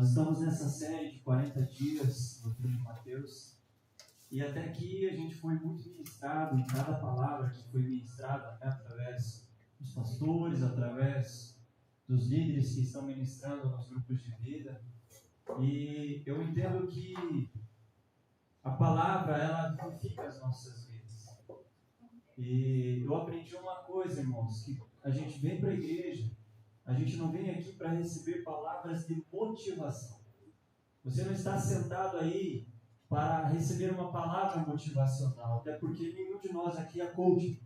Nós estamos nessa série de 40 dias no livro de Mateus, e até aqui a gente foi muito ministrado em cada palavra que foi ministrada, né, através dos pastores, através dos líderes que estão ministrando nos grupos de vida. E eu entendo que a palavra, ela vivifica as nossas vidas. E eu aprendi uma coisa, irmãos, que a gente vem para a igreja, a gente não vem aqui para receber palavras de motivação. Você não está sentado aí para receber uma palavra motivacional, até porque nenhum de nós aqui é coach,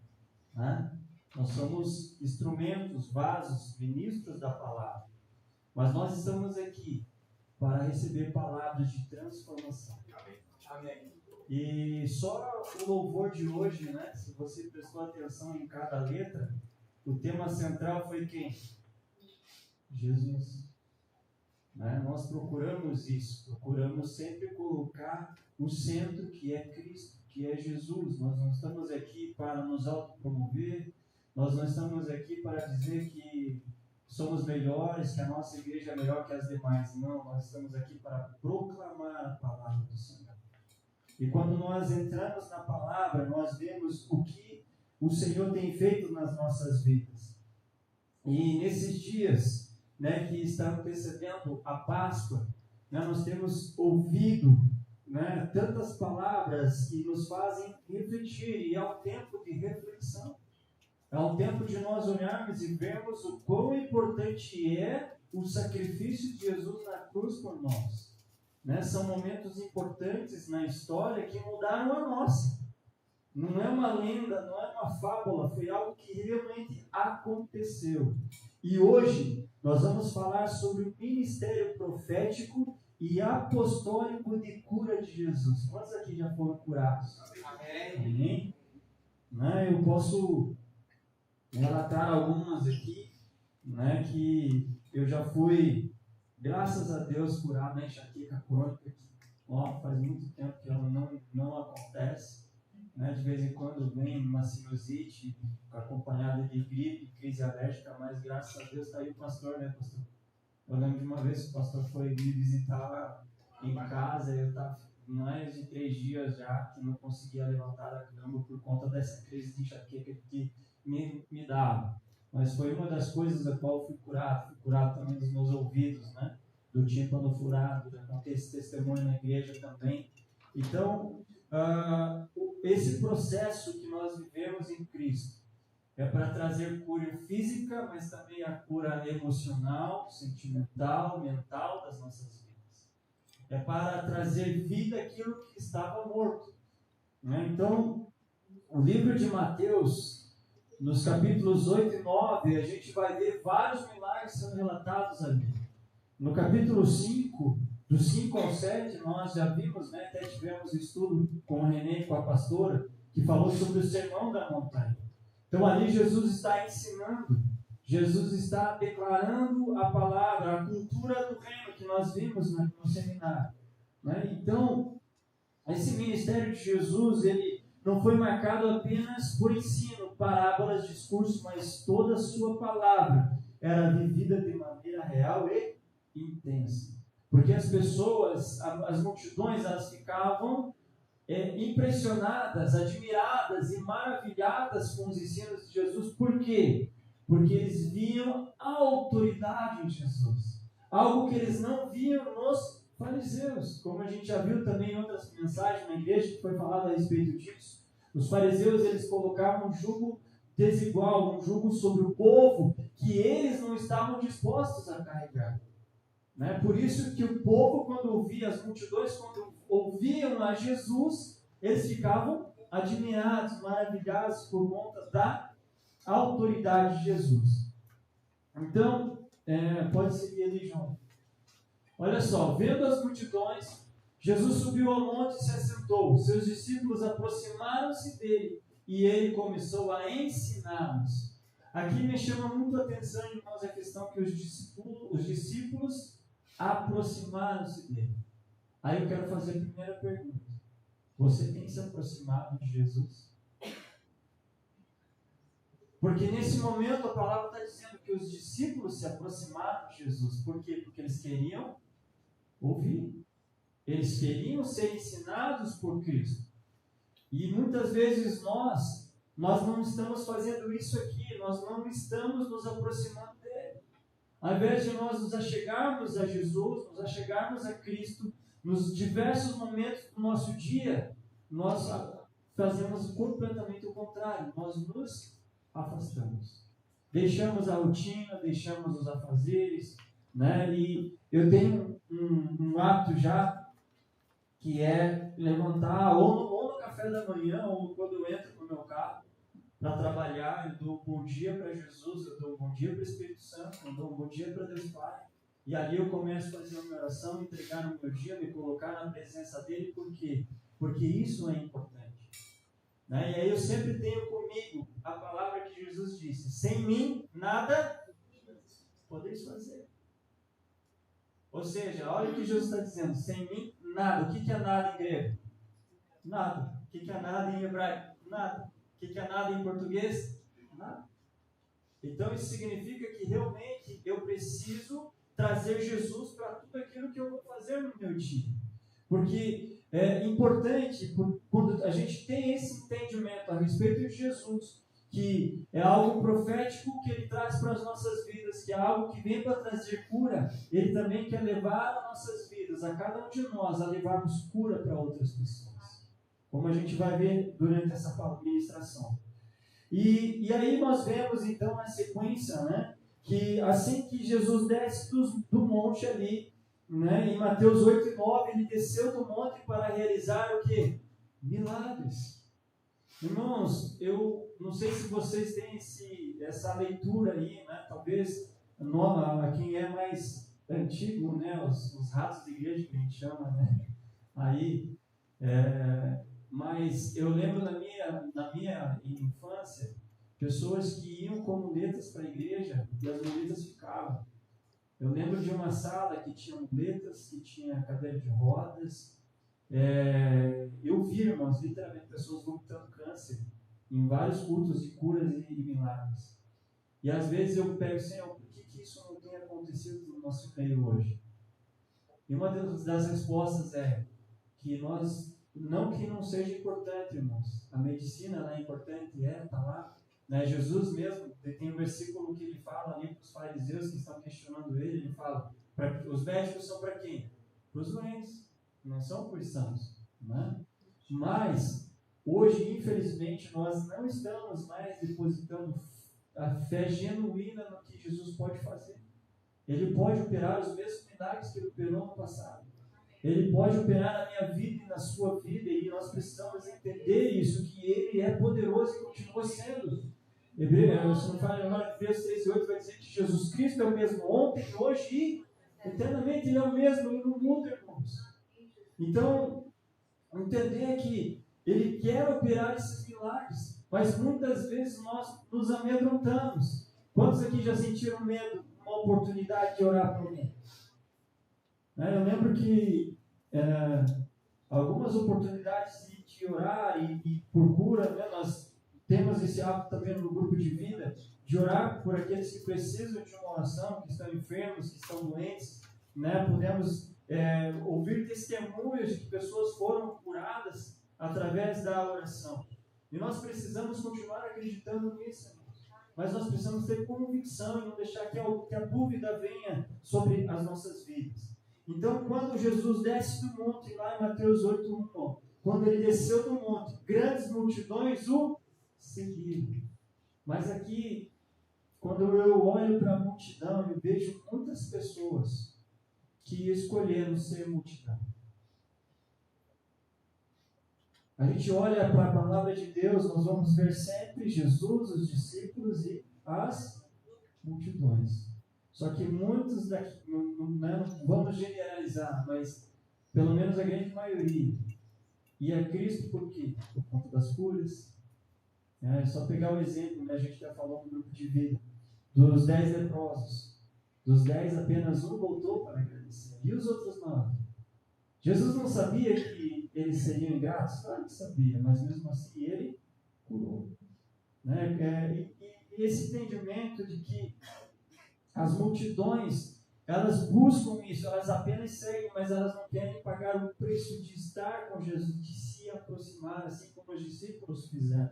né? Nós somos instrumentos, vasos, ministros da palavra. Mas nós estamos aqui para receber palavras de transformação. Amém. E só o louvor de hoje, né? Se você prestou atenção em cada letra, o tema central foi quem? Jesus. Né? Nós procuramos isso, procuramos sempre colocar o centro que é Cristo, que é Jesus. Nós não estamos aqui para nos autopromover, nós não estamos aqui para dizer que somos melhores, que a nossa igreja é melhor que as demais. Não, nós estamos aqui para proclamar a palavra do Senhor. E quando nós entramos na palavra, nós vemos o que o Senhor tem feito nas nossas vidas. E nesses dias, né, que está antecedendo a Páscoa, né, nós temos ouvido, né, tantas palavras que nos fazem refletir, e é um tempo de reflexão. É um tempo de nós olharmos e vermos o quão importante é o sacrifício de Jesus na cruz por nós. Né? São momentos importantes na história que mudaram a nossa. Não é uma lenda, não é uma fábula, foi algo que realmente aconteceu. E hoje nós vamos falar sobre o ministério profético e apostólico de cura de Jesus. Quantos aqui já foram curados? Amém. Amém. Né? Eu posso relatar algumas aqui, né, que eu já fui, graças a Deus, curado na enxaqueca crônica, que faz muito tempo que ela não acontece. Né? De vez em quando vem uma sinusite acompanhada de gripe, crise alérgica, mas graças a Deus está aí o pastor, né, pastor? Eu lembro de uma vez que o pastor foi me visitar em casa, eu estava mais de 3 dias já que não conseguia levantar da cama por conta dessa crise de enxaqueca que me dava. Mas foi uma das coisas da qual fui curado também dos meus ouvidos, né? Do tímpano furado, já contei esse testemunho na igreja também. Então, esse processo que nós vivemos em Cristo é para trazer cura física, mas também a cura emocional, sentimental, mental das nossas vidas. É para trazer vida àquilo que estava morto. Né? Então, o livro de Mateus, nos capítulos 8 e 9, a gente vai ver vários milagres sendo relatados ali. No capítulo 5, do 5 ao 7, nós já vimos, né, até tivemos estudo com o Renê e com a pastora, que falou sobre o sermão da montanha. Então ali Jesus está ensinando, Jesus está declarando a palavra, a cultura do reino que nós vimos no seminário. Né? Então, esse ministério de Jesus, ele não foi marcado apenas por ensino, parábolas, discurso, mas toda a sua palavra era vivida de maneira real e intensa. Porque as pessoas, as multidões, elas ficavam impressionadas, admiradas e maravilhadas com os ensinos de Jesus. Por quê? Porque eles viam a autoridade em Jesus. Algo que eles não viam nos fariseus. Como a gente já viu também em outras mensagens na igreja que foi falado a respeito disso. Os fariseus, eles colocavam um jugo desigual, um jugo sobre o povo que eles não estavam dispostos a carregar. Né? Por isso que o povo, quando ouvia, as multidões, quando ouviam a Jesus, eles ficavam admirados, maravilhados por conta da autoridade de Jesus. Então, pode seguir ali, João. Olha só, vendo as multidões, Jesus subiu ao monte e se assentou. Seus discípulos aproximaram-se dele e ele começou a ensiná-los. Aqui me chama muito a atenção, irmãos, a questão que os discípulos aproximaram-se dele. Aí eu quero fazer a primeira pergunta. Você tem se aproximado de Jesus? Porque nesse momento a palavra está dizendo que os discípulos se aproximaram de Jesus. Por quê? Porque eles queriam ouvir. Eles queriam ser ensinados por Cristo. E muitas vezes nós não estamos fazendo isso aqui, nós não estamos nos aproximando dele. Ao invés de nós nos achegarmos a Jesus, nos achegarmos a Cristo, nos diversos momentos do nosso dia, nós fazemos completamente o contrário, nós nos afastamos. Deixamos a rotina, deixamos os afazeres, né? E eu tenho um hábito já, que é levantar ou no café da manhã, ou quando eu entro no meu carro para trabalhar, eu dou um bom dia para Jesus, eu dou um bom dia para o Espírito Santo, eu dou um bom dia para Deus Pai. E ali eu começo a fazer uma oração, entregar no meu dia, me colocar na presença dele. Por quê? Porque isso é importante. Né? E aí eu sempre tenho comigo a palavra que Jesus disse: sem mim, nada podeis fazer. Ou seja, olha o que Jesus está dizendo: sem mim, nada. O que é nada em grego? Nada. O que é nada em hebraico? Nada. O que é nada em português? Nada. Então isso significa que realmente eu preciso trazer Jesus para tudo aquilo que eu vou fazer no meu dia. Porque é importante, quando a gente tem esse entendimento a respeito de Jesus, que é algo profético que ele traz para as nossas vidas, que é algo que vem para trazer cura, ele também quer levar as nossas vidas, a cada um de nós, a levarmos cura para outras pessoas. Como a gente vai ver durante essa ministração. E aí nós vemos então na sequência, né, que assim que Jesus desce do monte ali, né, em Mateus 8 e 9, ele desceu do monte para realizar o quê? Milagres. Irmãos, eu não sei se vocês têm essa leitura aí, né, talvez quem é mais antigo, né, os ratos de igreja que a gente chama, né, aí, mas eu lembro na minha infância, pessoas que iam com muletas para a igreja e as muletas ficavam. Eu lembro de uma sala que tinha muletas, que tinha cadeira de rodas. Eu vi, irmãos, literalmente pessoas vomitando câncer em vários cultos de curas e milagres. E às vezes eu pego, Senhor, por que isso não tem acontecido no nosso meio hoje? E uma das respostas é que não que não seja importante, irmãos. A medicina ela é importante, está lá. Né? Jesus mesmo, tem um versículo que ele fala ali para os fariseus que estão questionando ele fala, os médicos são para quem? Para os doentes, não são para os sãos. Né? Mas, hoje, infelizmente, nós não estamos mais depositando a fé genuína no que Jesus pode fazer. Ele pode operar os mesmos milagres que ele operou no passado. Ele pode operar na minha vida e na sua vida, e nós precisamos entender isso, que ele é poderoso e continua sendo. Se não fala em Hebreus 3:8 vai dizer que Jesus Cristo é o mesmo ontem, hoje e eternamente. Ele é o mesmo, ele não muda, irmãos. Então, entender que ele quer operar esses milagres, mas muitas vezes nós nos amedrontamos. Quantos aqui já sentiram medo, uma oportunidade de orar por alguém? Eu lembro que algumas oportunidades de orar e por cura, né, nós temos esse hábito também no grupo de vida, de orar por aqueles que precisam de uma oração, que estão enfermos, que estão doentes. Né? Podemos ouvir testemunhos de que pessoas foram curadas através da oração. E nós precisamos continuar acreditando nisso. Mas nós precisamos ter convicção e não deixar que a dúvida venha sobre as nossas vidas. Então, quando Jesus desce do monte, lá em Mateus 8:1, quando ele desceu do monte, grandes multidões o seguiram. Mas aqui, quando eu olho para a multidão, eu vejo muitas pessoas que escolheram ser multidão. A gente olha para a palavra de Deus, nós vamos ver sempre Jesus, os discípulos e as multidões. Só que muitos daqui, não vamos generalizar, mas pelo menos a grande maioria ia a Cristo por quê? Por conta das curas. É só pegar o exemplo, né? A gente já falou no grupo de vida, dos 10 leprosos. Dos 10, apenas um voltou para agradecer. E os outros 9? Jesus não sabia que eles seriam ingratos? Claro que sabia, mas mesmo assim ele curou. Né? E esse entendimento de que as multidões, elas buscam isso, elas apenas seguem, mas elas não querem pagar o preço de estar com Jesus, de se aproximar, assim como os discípulos fizeram.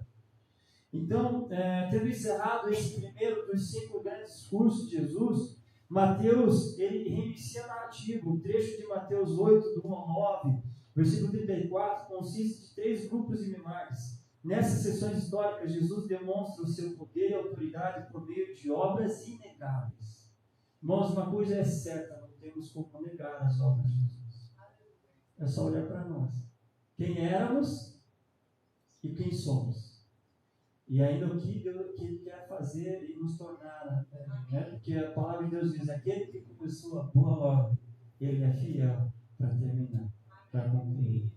Então, tendo encerrado esse primeiro dos 5 grandes discursos de Jesus, Mateus, ele reinicia a narrativa. O trecho de Mateus 8, do 1 ao 9, versículo 34, consiste de 3 grupos de milagres. Nessas sessões históricas, Jesus demonstra o seu poder e autoridade por meio de obras inegáveis. Irmãos, uma coisa é certa, não temos como negar as obras de Jesus. É só olhar para nós. Quem éramos e quem somos. E ainda o que Ele quer fazer e nos tornar, né? Porque a palavra de Deus diz, aquele que começou a boa obra, Ele é fiel para terminar, para cumprir.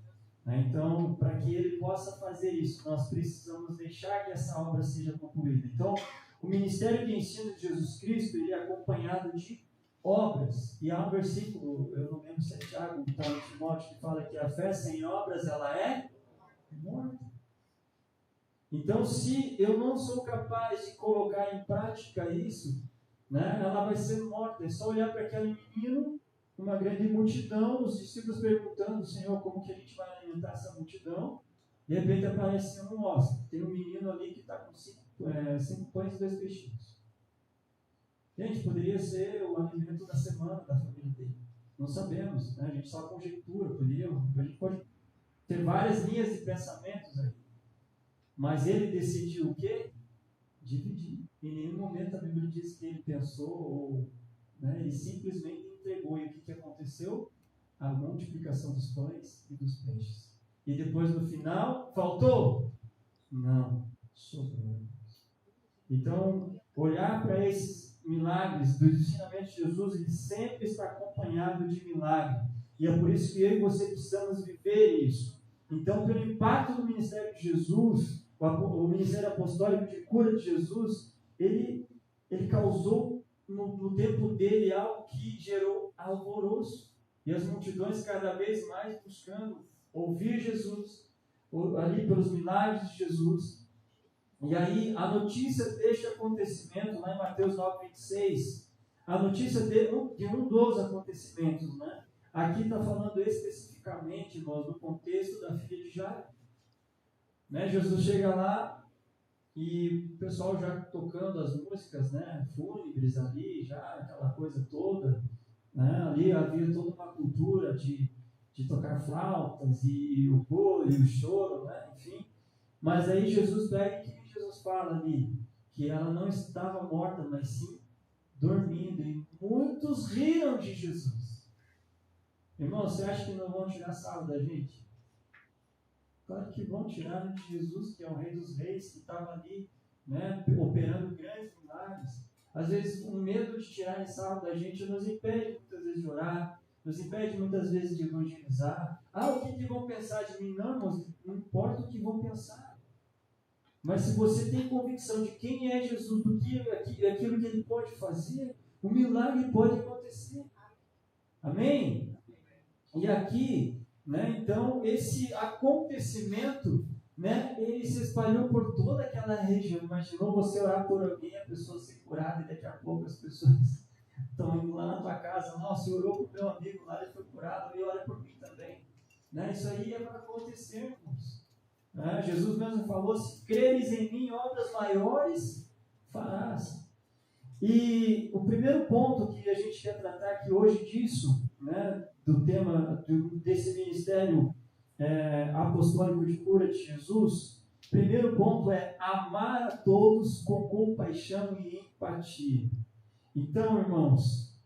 Então, para que Ele possa fazer isso, nós precisamos deixar que essa obra seja concluída. Então, o ministério de ensino de Jesus Cristo, ele é acompanhado de obras. E há um versículo, eu não lembro se é Tiago, está em Timóteo, que fala que a fé sem obras, ela é morta. Então, se eu não sou capaz de colocar em prática isso, né, ela vai ser morta. É só olhar para aquele menino, uma grande multidão, os discípulos perguntando, Senhor, como que a gente vai alimentar essa multidão? De repente aparece tem um menino ali que está com 5 pães e 2 peixinhos. Gente, poderia ser o alimento da semana da família dele. Não sabemos, né? A gente só conjectura, a gente pode ter várias linhas de pensamentos aí. Mas ele decidiu o quê? Dividir. Em nenhum momento a Bíblia diz que ele pensou, né, ele simplesmente entregou. E o que aconteceu? A multiplicação dos pães e dos peixes. E depois no final, faltou? Não, sobrou. Então, olhar para esses milagres dos ensinamentos de Jesus, ele sempre está acompanhado de milagre. E é por isso que eu e você precisamos viver isso. Então, pelo impacto do ministério de Jesus, o ministério apostólico de cura de Jesus, ele causou no tempo dele algo que gerou alvoroço. E as multidões cada vez mais buscando ouvir Jesus, ali pelos milagres de Jesus. E aí a notícia deste acontecimento, lá em Mateus 9:26, a notícia de um dos acontecimentos, né? Aqui está falando especificamente, irmãos, no contexto da filha de Jairo. Né? Jesus chega lá e o pessoal já tocando as músicas, né, fúnebres ali, já aquela coisa toda, né? Ali havia toda uma cultura de tocar flautas e o bolo e o choro, né? Enfim. Mas aí Jesus pega e que Jesus fala ali? Que ela não estava morta, mas sim dormindo. E muitos riram de Jesus. Irmão, você acha que não vão tirar sarro da gente? Claro que vão tirar de Jesus, que é o Rei dos Reis, que estava ali, né, operando grandes milagres. Às vezes, o medo de tirar sarro da gente nos impede muitas vezes de orar, nos impede muitas vezes de evangelizar. O que vão pensar de mim? Não, irmãos, não importa o que vão pensar. Mas se você tem convicção de quem é Jesus, do que aquilo que ele pode fazer, o milagre pode acontecer. Amém? E aqui, né, então, esse acontecimento, né, ele se espalhou por toda aquela região. Imaginou você orar por alguém, a pessoa ser curada, e daqui a pouco as pessoas estão indo lá na tua casa, nossa, você orou para o meu amigo lá, ele foi curado, e ora por mim também. Né? Isso aí é para acontecer, irmãos. Né? Jesus mesmo falou, se creres em mim, obras maiores farás. E o primeiro ponto que a gente quer tratar aqui hoje disso, né, do tema desse ministério apostólico de cura de Jesus, primeiro ponto é amar a todos com compaixão e empatia. Então, irmãos,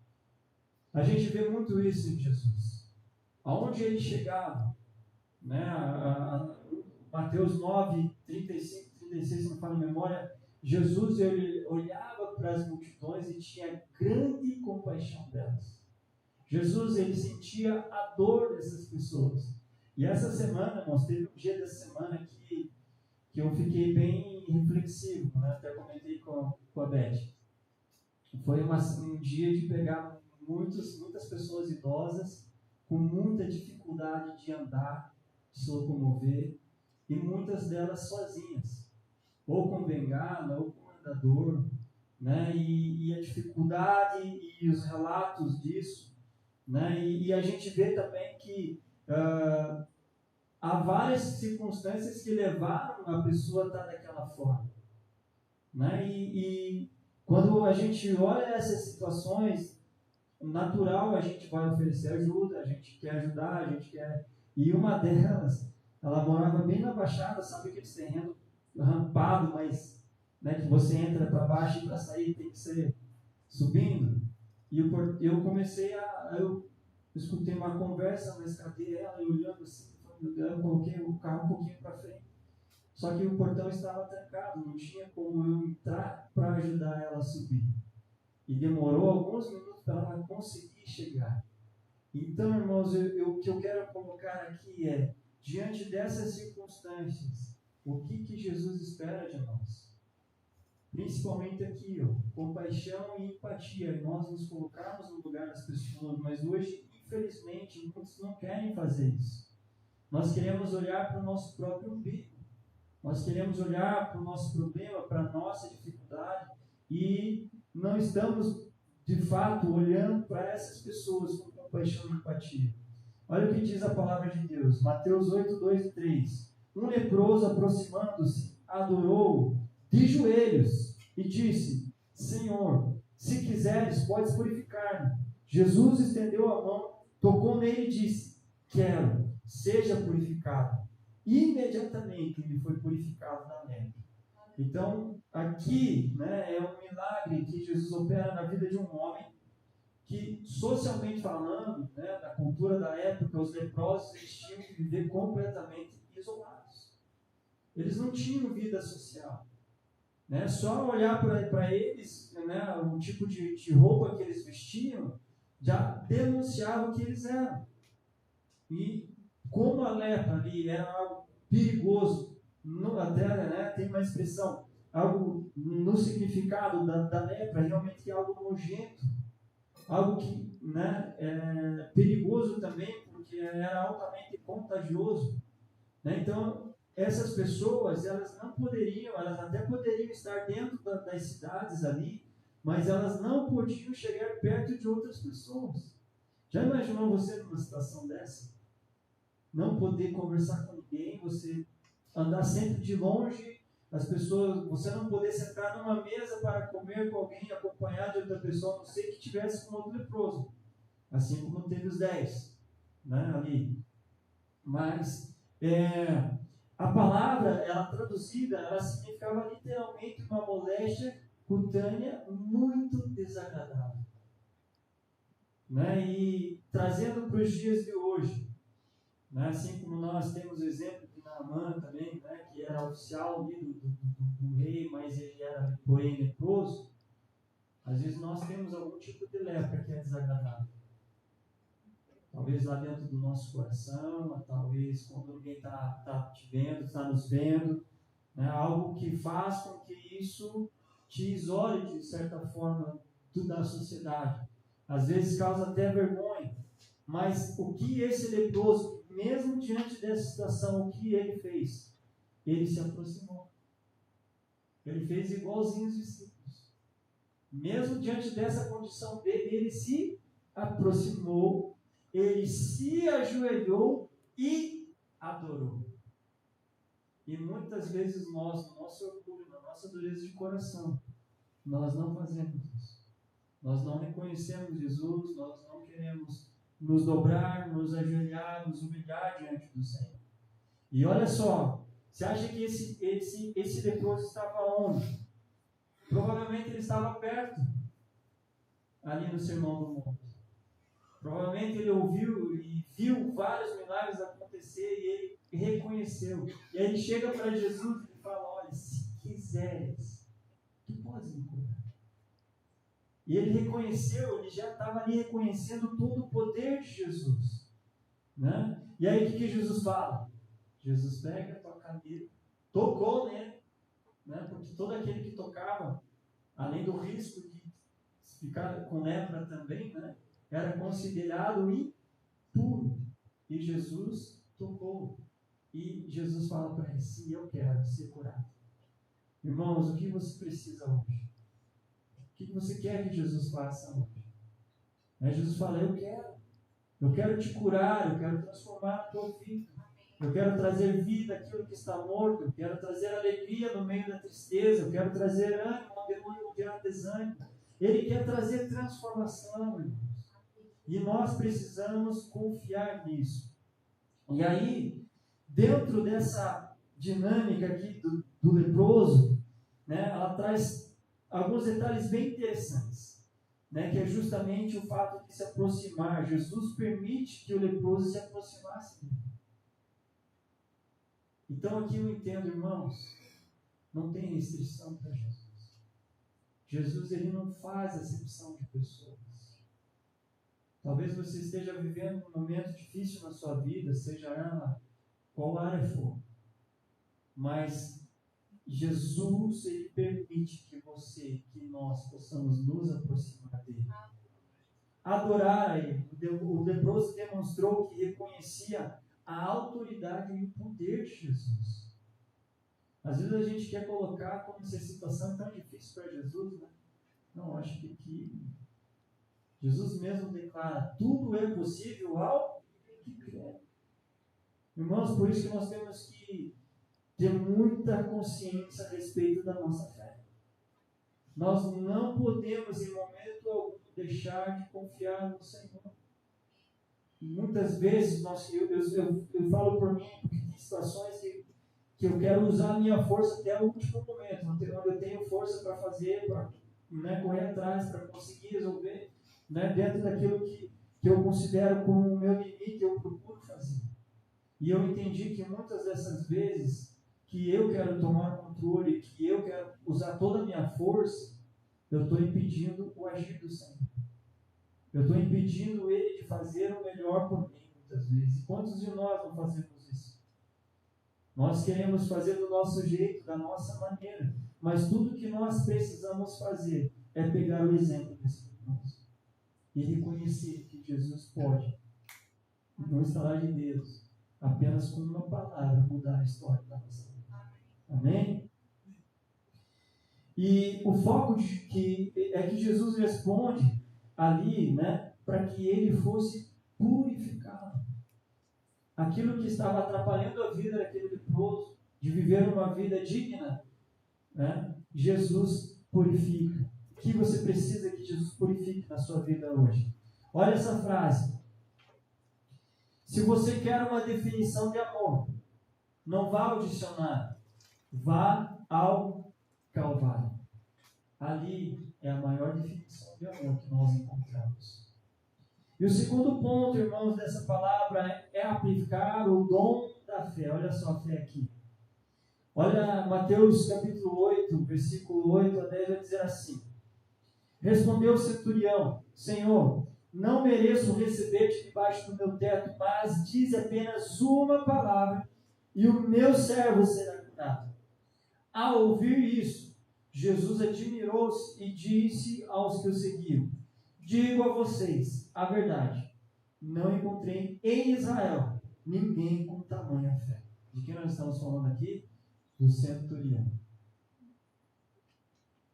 a gente vê muito isso em Jesus. Aonde ele chegava, né, Mateus 9, 35, 36, se não falo memória, Jesus ele olhava para as multidões e tinha grande compaixão delas. Jesus ele sentia a dor dessas pessoas. E essa semana, irmãos, teve um dia dessa semana que eu fiquei bem reflexivo, né? Até comentei com a Beth. Foi um dia de pegar muitas pessoas idosas com muita dificuldade de andar, de se locomover, e muitas delas sozinhas, ou com bengala, ou com andador, né? E a dificuldade e os relatos disso, né? E a gente vê também que há várias circunstâncias que levaram a pessoa a estar daquela forma, né? E quando a gente olha essas situações, natural a gente vai oferecer ajuda, a gente quer ajudar, a gente quer. E uma delas, ela morava bem na Baixada, sabe aquele terreno rampado, mas né, que você entra para baixo e para sair tem que ser subindo. E eu comecei eu escutei uma conversa, mas cadê ela? E olhando assim, eu coloquei o carro um pouquinho para frente. Só que o portão estava trancado, não tinha como eu entrar para ajudar ela a subir. E demorou alguns minutos para ela conseguir chegar. Então, irmãos, o que eu quero colocar aqui é, diante dessas circunstâncias, o que Jesus espera de nós? Principalmente aqui, compaixão e empatia, nós nos colocarmos no lugar das pessoas, mas hoje, infelizmente, muitos não querem fazer isso. Nós queremos olhar para o nosso próprio umbigo, nós queremos olhar para o nosso problema, para a nossa dificuldade, e não estamos, de fato, olhando para essas pessoas com compaixão e empatia. Olha o que diz a palavra de Deus, Mateus 8, 2 e 3. Um leproso, aproximando-se, adorou de joelhos e disse: Senhor, se quiseres, podes purificar-me. Jesus estendeu a mão, tocou nele e disse: Quero, seja purificado. Imediatamente ele foi purificado da lepra. Então, aqui, né, é um milagre que Jesus opera na vida de um homem que, socialmente falando, né, na cultura da época, os leprosos eles tinham que viver completamente isolados. Eles não tinham vida social. Né? Só olhar para eles, né, o tipo de roupa que eles vestiam, já denunciava o que eles eram. E como a lepra ali era algo perigoso, até né, tem uma expressão, algo no significado da lepra, realmente é algo nojento, algo que né, é perigoso também, porque era altamente contagioso. Né? Então, essas pessoas, elas não poderiam, elas até poderiam estar dentro das cidades ali, mas elas não podiam chegar perto de outras pessoas. Já imaginou você numa situação dessa? Não poder conversar com ninguém, você andar sempre de longe, as pessoas, você não poder sentar numa mesa para comer com alguém, acompanhado de outra pessoa, a não ser que tivesse com outro leproso, assim como teve os 10, né, ali. Mas a palavra, ela traduzida, ela significava literalmente uma moléstia cutânea muito desagradável, né? E trazendo para os dias de hoje, né? Assim como nós temos o exemplo de Naamã também, né? Que era oficial ali do rei, mas ele era, porém, leproso. Às vezes nós temos algum tipo de lepra que é desagradável. Talvez lá dentro do nosso coração, talvez quando ninguém está te vendo, está nos vendo, né? Algo que faz com que isso te isole de certa forma da sociedade. Às vezes causa até vergonha. Mas o que esse leproso, mesmo diante dessa situação, o que ele fez? Ele se aproximou. Ele fez igualzinho os discípulos. Mesmo diante dessa condição dele, ele se aproximou, ele se ajoelhou e adorou. E muitas vezes nós, no nosso orgulho, na nossa dureza de coração, nós não fazemos isso. Nós não reconhecemos Jesus, nós não queremos nos dobrar, nos ajoelhar, nos humilhar diante do Senhor. E olha só, você acha que esse leproso estava onde? Provavelmente ele estava perto, ali no Sermão do Monte. Provavelmente ele ouviu e viu vários milagres acontecer e ele reconheceu. E aí ele chega para Jesus e fala: olha, se quiseres, tu podes me curar. E ele reconheceu, ele já estava ali reconhecendo todo o poder de Jesus. Né? E aí o que Jesus fala? Jesus pega a tua caneta, tocou nele, né? Porque todo aquele que tocava, além do risco de ficar com lepra também, né? Era considerado impuro. E Jesus tocou. E Jesus fala para ele: sim, eu quero ser curado. Irmãos, o que você precisa hoje? que você quer que Jesus faça hoje? Jesus fala, eu quero te curar, eu quero transformar a tua vida. Eu quero trazer vida àquilo que está morto, eu quero trazer alegria no meio da tristeza, eu quero trazer ânimo onde há desânimo. Ele quer trazer transformação, irmãos. E nós precisamos confiar nisso. E aí, dentro dessa dinâmica aqui do leproso, né, ela traz alguns detalhes bem interessantes, né, que é justamente o fato de se aproximar. Jesus permite que o leproso se aproximasse dele. Então aqui eu entendo, irmãos, não tem restrição para Jesus. Jesus, ele não faz acepção de pessoas. Talvez você esteja vivendo um momento difícil na sua vida, seja ela qual área for. Mas Jesus, ele permite que nós possamos nos aproximar dele. Adorar a ele. O leproso demonstrou que reconhecia a autoridade e o poder de Jesus. Às vezes a gente quer colocar como se a situação é tão difícil para Jesus, né? Não, acho que aqui Jesus mesmo declara, tudo é possível ao que crê. Irmãos, por isso que nós temos que ter muita consciência a respeito da nossa fé. Nós não podemos em momento algum deixar de confiar no Senhor. Muitas vezes eu falo por mim, porque tem situações que eu quero usar a minha força até o último momento, onde eu tenho força para fazer, para correr atrás, para conseguir resolver, dentro daquilo que eu considero como o meu limite, eu procuro fazer. E eu entendi que muitas dessas vezes que eu quero tomar controle, que eu quero usar toda a minha força, eu estou impedindo o agir do Senhor. Eu estou impedindo Ele de fazer o melhor por mim, muitas vezes. E quantos de nós não fazemos isso? Nós queremos fazer do nosso jeito, da nossa maneira. Mas tudo que nós precisamos fazer é pegar o exemplo desse irmãos e reconhecer que Jesus pode, no estalar de Deus, apenas com uma palavra, mudar a história da nossa vida. Amém? E o foco é que Jesus responde ali, para que ele fosse purificado. Aquilo que estava atrapalhando a vida daquele leproso, de viver uma vida digna, Jesus purifica. O que você precisa que Jesus purifique na sua vida hoje? Olha essa frase. Se você quer uma definição de amor, não vá ao dicionário, vá ao Calvário. Ali é a maior definição de amor que nós encontramos. E o segundo ponto, irmãos, dessa palavra é aplicar o dom da fé. Olha só a fé aqui. Olha Mateus capítulo 8, versículo 8 a 10, vai dizer assim. Respondeu o centurião, Senhor, não mereço receber-te debaixo do meu teto, mas dize apenas uma palavra e o meu servo será curado. Ao ouvir isso, Jesus admirou-se e disse aos que o seguiam, digo a vocês a verdade, não encontrei em Israel ninguém com tamanha fé. De quem nós estamos falando aqui? Do centurião.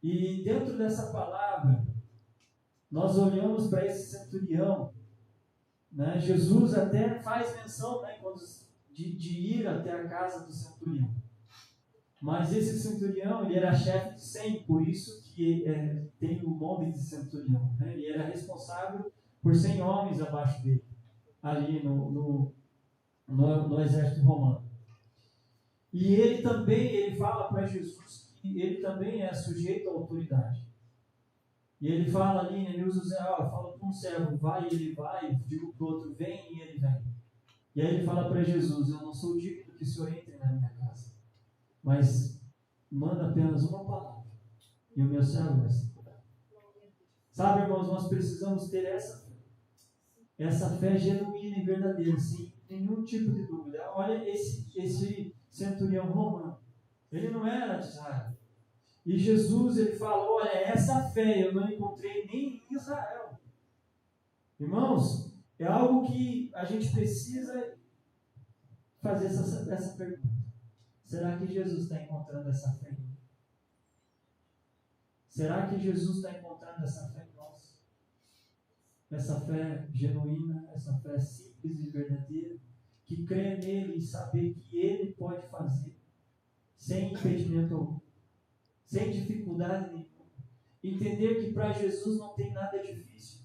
E dentro dessa palavra, nós olhamos para esse centurião, Jesus até faz menção de ir até a casa do centurião. Mas esse centurião, ele era chefe de 100, por isso que tem o nome de centurião. Ele era responsável por 100 homens abaixo dele, ali no exército romano. E ele fala para Jesus que ele também é sujeito à autoridade. E ele fala ali, ele usa fala para um servo, vai, ele vai, digo para o outro, vem, e ele vem. E aí ele fala para Jesus, eu não sou digno que o Senhor entre na minha casa, mas manda apenas uma palavra, e o meu servo vai ser curado. Sabe, irmãos, nós precisamos ter essa fé genuína e verdadeira, sem nenhum tipo de dúvida. Olha esse centurião romano, ele não era de Israel. E Jesus, ele fala, olha, essa fé eu não encontrei nem em Israel. Irmãos, é algo que a gente precisa fazer essa pergunta. Será que Jesus está encontrando essa fé? Será que Jesus está encontrando essa fé em nós? Essa fé genuína, essa fé simples e verdadeira, que crê nele e saber que ele pode fazer, sem impedimento algum, sem dificuldade nenhuma. Entender que para Jesus não tem nada difícil.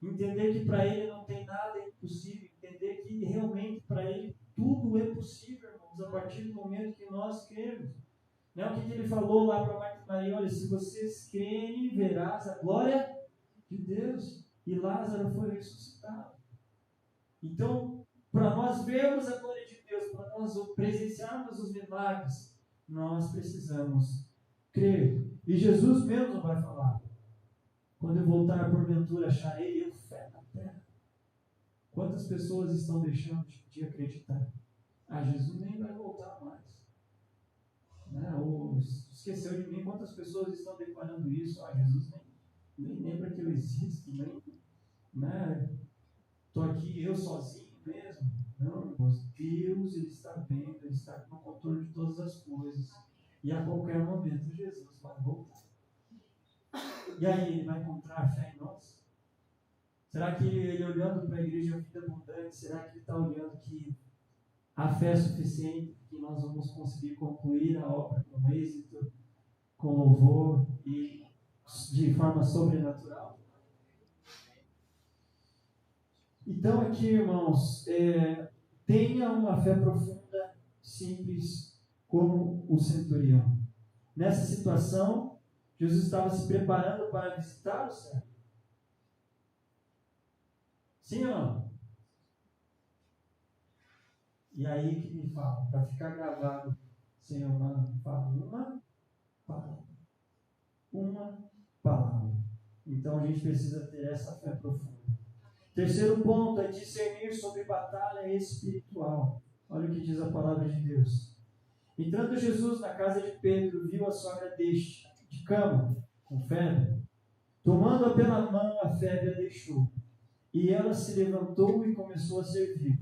Entender que para ele não tem nada impossível. Entender que realmente para ele tudo é possível, irmãos, a partir do momento que nós cremos. Não é o que ele falou lá para Marta e Maria: olha, se vocês crerem, verás a glória de Deus. E Lázaro foi ressuscitado. Então, para nós vermos a glória de Deus, para nós presenciarmos os milagres, nós precisamos crer. E Jesus mesmo vai falar: quando eu voltar, porventura acharei eu fé na terra. Quantas pessoas estão deixando de acreditar? Jesus nem vai voltar mais. Né? Ou esqueceu de mim. Quantas pessoas estão declarando isso? Jesus nem lembra que eu existo, nem, né? Estou aqui eu sozinho mesmo. Não, irmãos, Deus, Ele está vendo, Ele está no controle de todas as coisas. E a qualquer momento Jesus vai voltar. E aí, Ele vai encontrar fé em nós? Será que Ele olhando para a igreja Vida Abundante, será que Ele está olhando que a fé é suficiente, que nós vamos conseguir concluir a obra com êxito, com louvor e de forma sobrenatural? Então aqui, irmãos, tenha uma fé profunda, simples, como o centurião. Nessa situação, Jesus estava se preparando para visitar o céu. Sim ou não? E aí que me fala, para ficar gravado, Senhor, fala uma palavra. Uma palavra. Então a gente precisa ter essa fé profunda. Terceiro ponto é discernir sobre batalha espiritual. Olha o que diz a palavra de Deus. Entrando Jesus na casa de Pedro, viu a sogra deste, de cama, com febre. Tomando-a pela mão, a febre a deixou. E ela se levantou e começou a servir.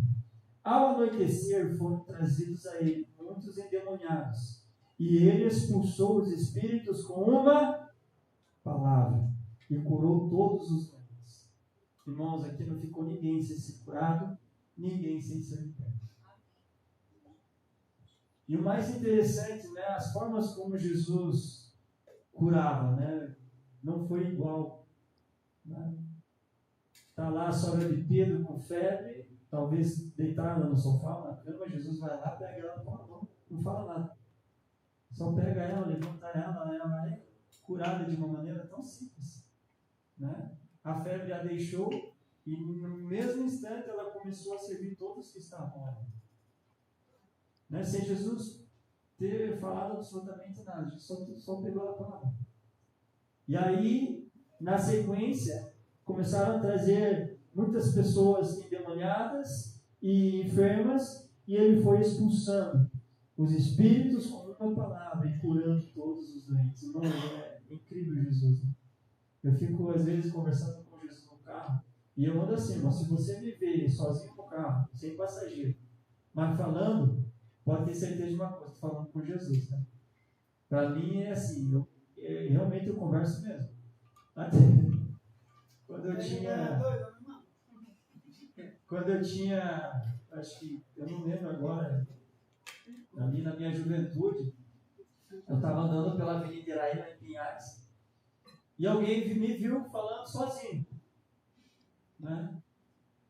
Ao anoitecer, foram trazidos a ele muitos endemoniados. E ele expulsou os espíritos com uma palavra. E curou todos os doentes. Irmãos, aqui não ficou ninguém sem ser curado, ninguém sem ser liberto. E o mais interessante, né, as formas como Jesus curava, né, não foi igual. Né? Está lá a sogra de Pedro com febre, talvez deitada no sofá, na cama, Jesus vai lá, pega ela, não fala nada. Só pega ela, levanta ela é curada de uma maneira tão simples. Né? A febre a deixou e no mesmo instante ela começou a servir todos que estavam lá. Né? Sem Jesus ter falado absolutamente nada, só pegou a palavra. E aí, na sequência, começaram a trazer muitas pessoas endemoniadas e enfermas, e ele foi expulsando os espíritos com uma palavra e curando todos os doentes. Irmão, é incrível Jesus. Né? Eu fico, às vezes, conversando com Jesus no carro, e eu mando assim: mas se você me ver sozinho no carro, sem passageiro, mas falando, pode ter certeza de uma coisa, estou falando com Jesus. Né? Para mim é assim, realmente eu converso mesmo. Até quando eu tinha, acho que, eu não lembro agora, ali na minha juventude, eu estava andando pela Avenida Iraíma em Pinhais, e alguém me viu falando sozinho. Né?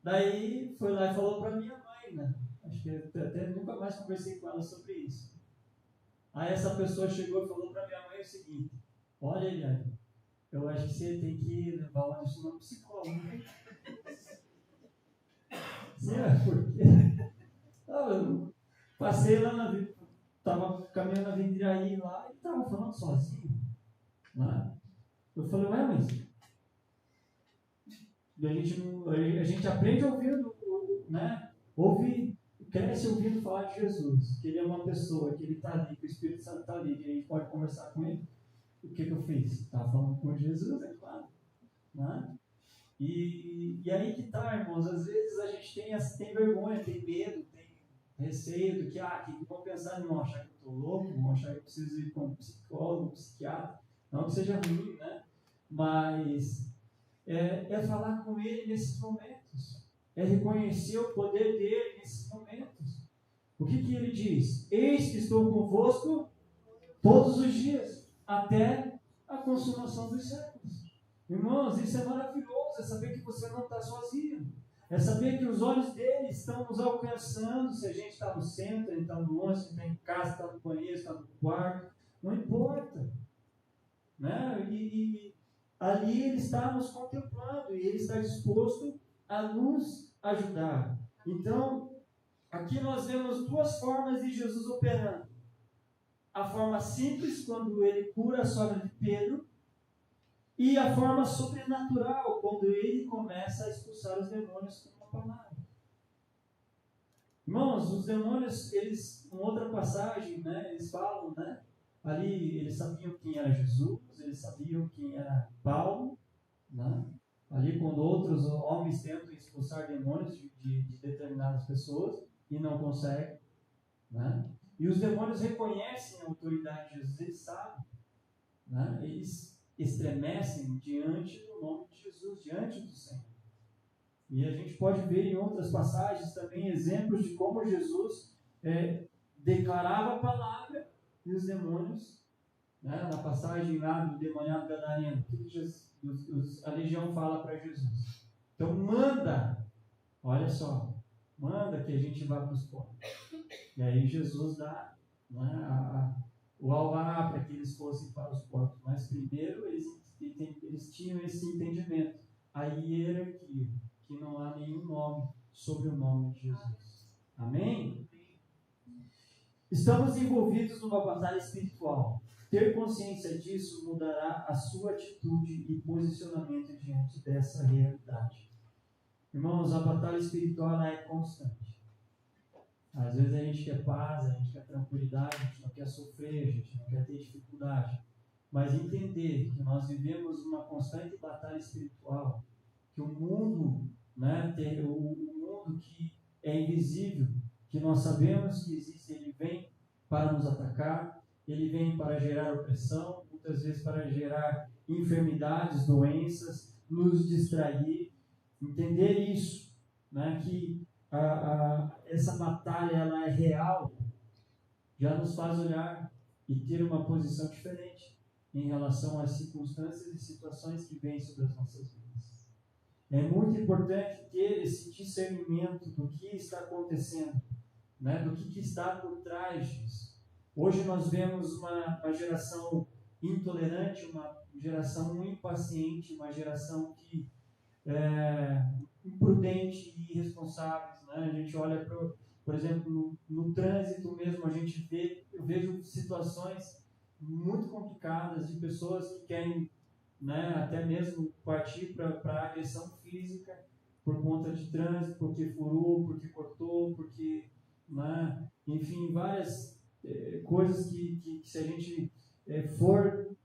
Daí foi lá e falou para minha mãe, né? Acho que até nunca mais conversei com ela sobre isso. Aí essa pessoa chegou e falou para minha mãe o seguinte: olha, Eliane, eu acho que você tem que levar o Anderson no psicólogo. Por quê? Eu passei lá na vida, estava caminhando na Vendiraí lá e estava falando sozinho. Né? Eu falei: ué, mas a gente aprende ouvindo, né? Cresce ouvindo falar de Jesus, que ele é uma pessoa, que ele está ali, que o Espírito Santo está ali, que a gente pode conversar com ele. O que eu fiz? Estava falando com Jesus, é claro. Né? E aí que está, irmãos, às vezes a gente tem vergonha, tem medo, tem receio do que vão pensar, não achar que eu estou louco, vão achar que eu preciso ir para um psicólogo, um psiquiatra. Não que seja ruim, né? Mas é falar com Ele nesses momentos. É reconhecer o poder dele nesses momentos. O que Ele diz? Eis que estou convosco todos os dias, até a consumação dos séculos. Irmãos, isso é maravilhoso, é saber que você não está sozinho. É saber que os olhos dele estão nos alcançando, se a gente está no centro, ele está longe, se está em casa, está no banheiro, está no quarto, não importa. Né? E ali ele está nos contemplando, e ele está disposto a nos ajudar. Então, aqui nós vemos duas formas de Jesus operando. A forma simples, quando ele cura a sogra de Pedro, e a forma sobrenatural, quando ele começa a expulsar os demônios com uma palavra. Irmãos, os demônios, eles, em outra passagem, né, eles falam, né, ali eles sabiam quem era Jesus, eles sabiam quem era Paulo, né, ali quando outros homens tentam expulsar demônios de determinadas pessoas e não conseguem, né, e os demônios reconhecem a autoridade de Jesus, eles sabem, né, eles estremecem diante do nome de Jesus, diante do Senhor. E a gente pode ver em outras passagens também exemplos de como Jesus declarava a palavra e os demônios, né, na passagem lá do demoniado gadareno, o que a legião fala para Jesus? Então manda, olha só, manda que a gente vá para os portos. E aí Jesus dá, né, o alvará para que eles fossem para os portos, mas primeiro eles tinham esse entendimento, a hierarquia, que não há nenhum nome sobre o nome de Jesus. Amém? Estamos envolvidos numa batalha espiritual. Ter consciência disso mudará a sua atitude e posicionamento diante dessa realidade. Irmãos, a batalha espiritual é constante. Às vezes a gente quer paz, a gente quer tranquilidade, a gente não quer sofrer, a gente não quer ter dificuldade. Mas entender que nós vivemos uma constante batalha espiritual, que o mundo, né, o mundo que é invisível, que nós sabemos que existe, ele vem para nos atacar, ele vem para gerar opressão, muitas vezes para gerar enfermidades, doenças, nos distrair. Entender isso, né, que essa batalha ela é real, já nos faz olhar e ter uma posição diferente em relação às circunstâncias e situações que vêm sobre as nossas vidas. É muito importante ter esse discernimento do que está acontecendo, né, do que está por trás disso. Hoje nós vemos uma geração intolerante, uma geração impaciente, uma geração que imprudente e irresponsáveis, né? A gente olha por exemplo, no trânsito mesmo, eu vejo situações muito complicadas de pessoas que querem, né, até mesmo partir para agressão física por conta de trânsito, porque furou, porque cortou, porque, né, enfim, várias coisas que se a gente for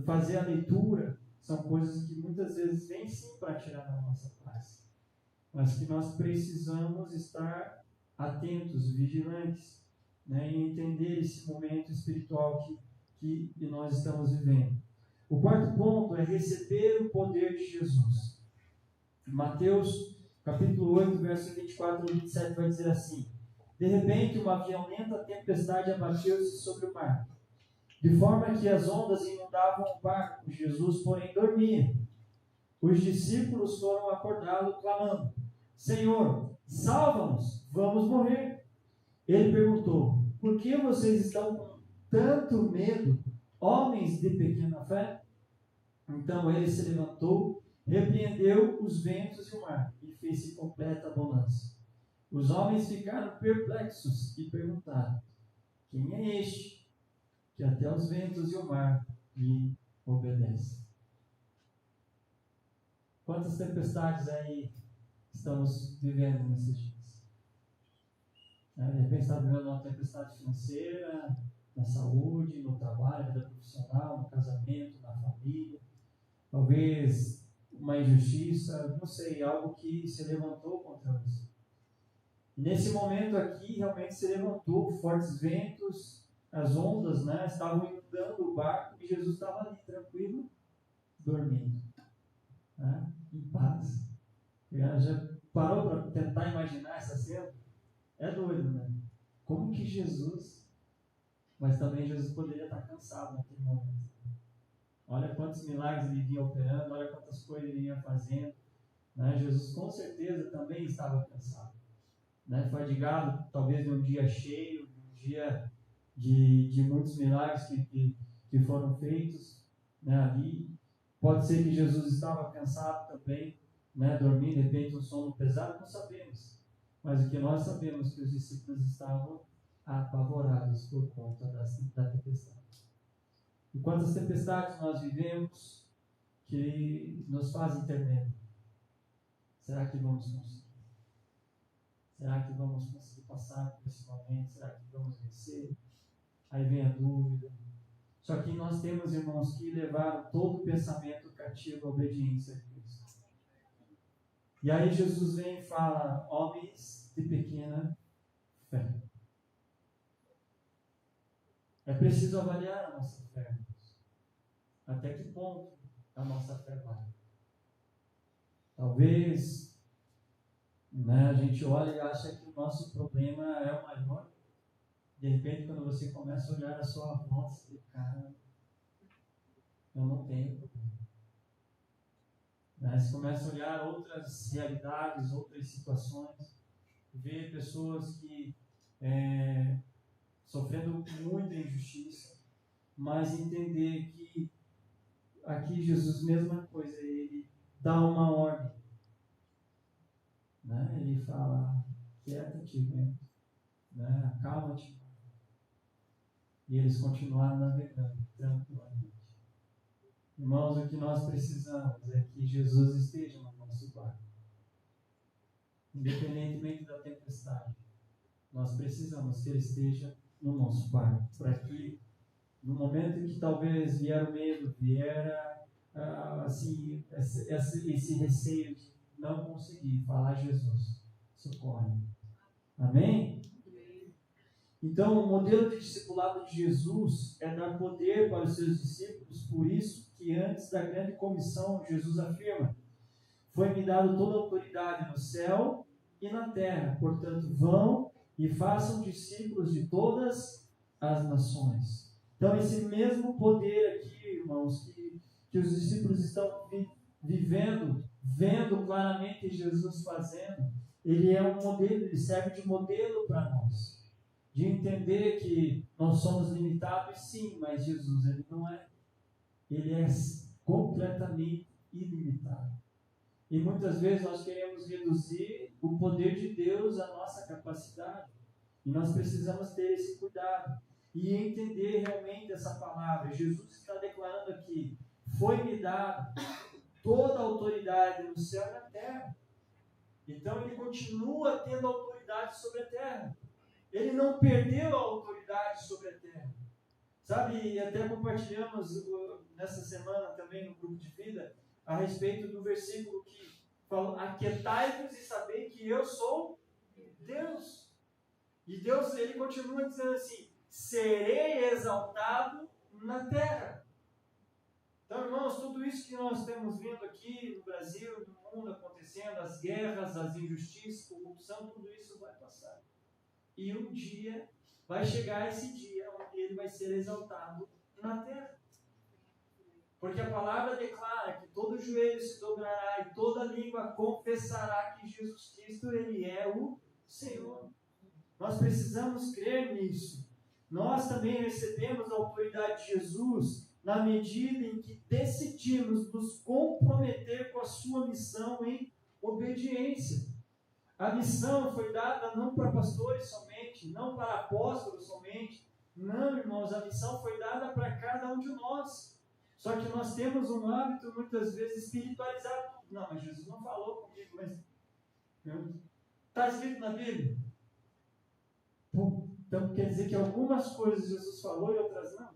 fazer a leitura, são coisas que muitas vezes vêm sim para tirar a nossa paz, mas que nós precisamos estar atentos, vigilantes, né, e entender esse momento espiritual que nós estamos vivendo. O quarto ponto é receber o poder de Jesus. Mateus capítulo 8, verso 24 e 27 vai dizer assim: de repente uma violenta tempestade abateu-se sobre o mar, de forma que as ondas inundavam o barco. Jesus, porém, dormia. Os discípulos foram acordá-lo, clamando: Senhor, salva-nos, vamos morrer. Ele perguntou: por que vocês estão com tanto medo, homens de pequena fé? Então ele se levantou, repreendeu os ventos e o mar, e fez-se completa bonança. Os homens ficaram perplexos e perguntaram: quem é este, que até os ventos e o mar lhe obedecem? Quantas tempestades aí estamos vivendo nesses dias? De repente está vivendo uma tempestade financeira, na saúde, no trabalho, na vida profissional, no casamento, na família. Talvez uma injustiça, não sei, algo que se levantou contra você. E nesse momento aqui, realmente se levantou fortes ventos, as ondas, né, estavam inundando o barco e Jesus estava ali, tranquilo, dormindo, né, em paz. Já parou para tentar imaginar essa cena? É doido, né? Como que Jesus... Mas também Jesus poderia estar cansado naquele momento. Olha quantos milagres ele vinha operando, olha quantas coisas ele vinha fazendo. Né? Jesus com certeza também estava cansado. Né? Fadigado, talvez de um dia cheio, de um dia de muitos milagres que foram feitos, né, ali. Pode ser que Jesus estava cansado também, né, dormindo, de repente um sono pesado, não sabemos. Mas o que nós sabemos é que os discípulos estavam apavorados por conta da tempestade. E quantas tempestades nós vivemos que nos fazem ter medo? Será que vamos conseguir? Será que vamos conseguir passar por esse momento? Será que vamos vencer? Aí vem a dúvida. Só que nós temos, irmãos, que levar todo o pensamento cativo à obediência a Cristo. E aí Jesus vem e fala: homens de pequena fé. É preciso avaliar a nossa fé. Até que ponto a nossa fé vai? Talvez, né, a gente olha e acha que o nosso problema é o maior. De repente, quando você começa a olhar a sua volta, você diz: cara, eu não tenho problema. Né? Você começa a olhar outras realidades, outras situações, ver pessoas que sofrendo muita injustiça, mas entender que aqui Jesus, mesma coisa, ele dá uma ordem, né? Ele fala: quieta-te, vento, né? Acalma-te. E eles continuaram navegando tranquilamente. Irmãos, o que nós precisamos é que Jesus esteja no nosso barco. Independentemente da tempestade, nós precisamos que Ele esteja no nosso barco, para que no momento em que talvez vier o medo, vier assim, esse receio de não conseguir falar: Jesus, socorre. Amém? Então, o modelo de discipulado de Jesus é dar poder para os seus discípulos. Por isso que antes da grande comissão, Jesus afirma: foi-me dado toda a autoridade no céu e na terra. Portanto, vão e façam discípulos de todas as nações. Então, esse mesmo poder aqui, irmãos, que os discípulos estão vivendo, vendo claramente Jesus fazendo, ele é um modelo, ele serve de modelo para nós. De entender que nós somos limitados, sim, mas Jesus, ele não é. Ele é completamente ilimitado. E muitas vezes nós queremos reduzir o poder de Deus à nossa capacidade. E nós precisamos ter esse cuidado e entender realmente essa palavra. Jesus está declarando aqui: foi-me dado toda a autoridade no céu e na terra. Então ele continua tendo autoridade sobre a terra. Ele não perdeu a autoridade sobre a terra. Sabe, e até compartilhamos nessa semana também no grupo de vida a respeito do versículo que fala: aquietai-vos e sabei que eu sou Deus. E Deus, ele continua dizendo assim: serei exaltado na terra. Então, irmãos, tudo isso que nós temos vendo aqui no Brasil, no mundo acontecendo, as guerras, as injustiças, corrupção, tudo isso vai passar. E um dia vai chegar esse dia onde ele vai ser exaltado na terra. Porque a palavra declara que todo joelho se dobrará e toda língua confessará que Jesus Cristo, ele é o Senhor. Nós precisamos crer nisso. Nós também recebemos a autoridade de Jesus na medida em que decidimos nos comprometer com a sua missão em obediência. A missão foi dada não para pastores somente, não para apóstolos somente. Não, irmãos, a missão foi dada para cada um de nós. Só que nós temos um hábito, muitas vezes, espiritualizado. Não, mas Jesus não falou comigo, mas... Está escrito na Bíblia? Então quer dizer que algumas coisas Jesus falou e outras não?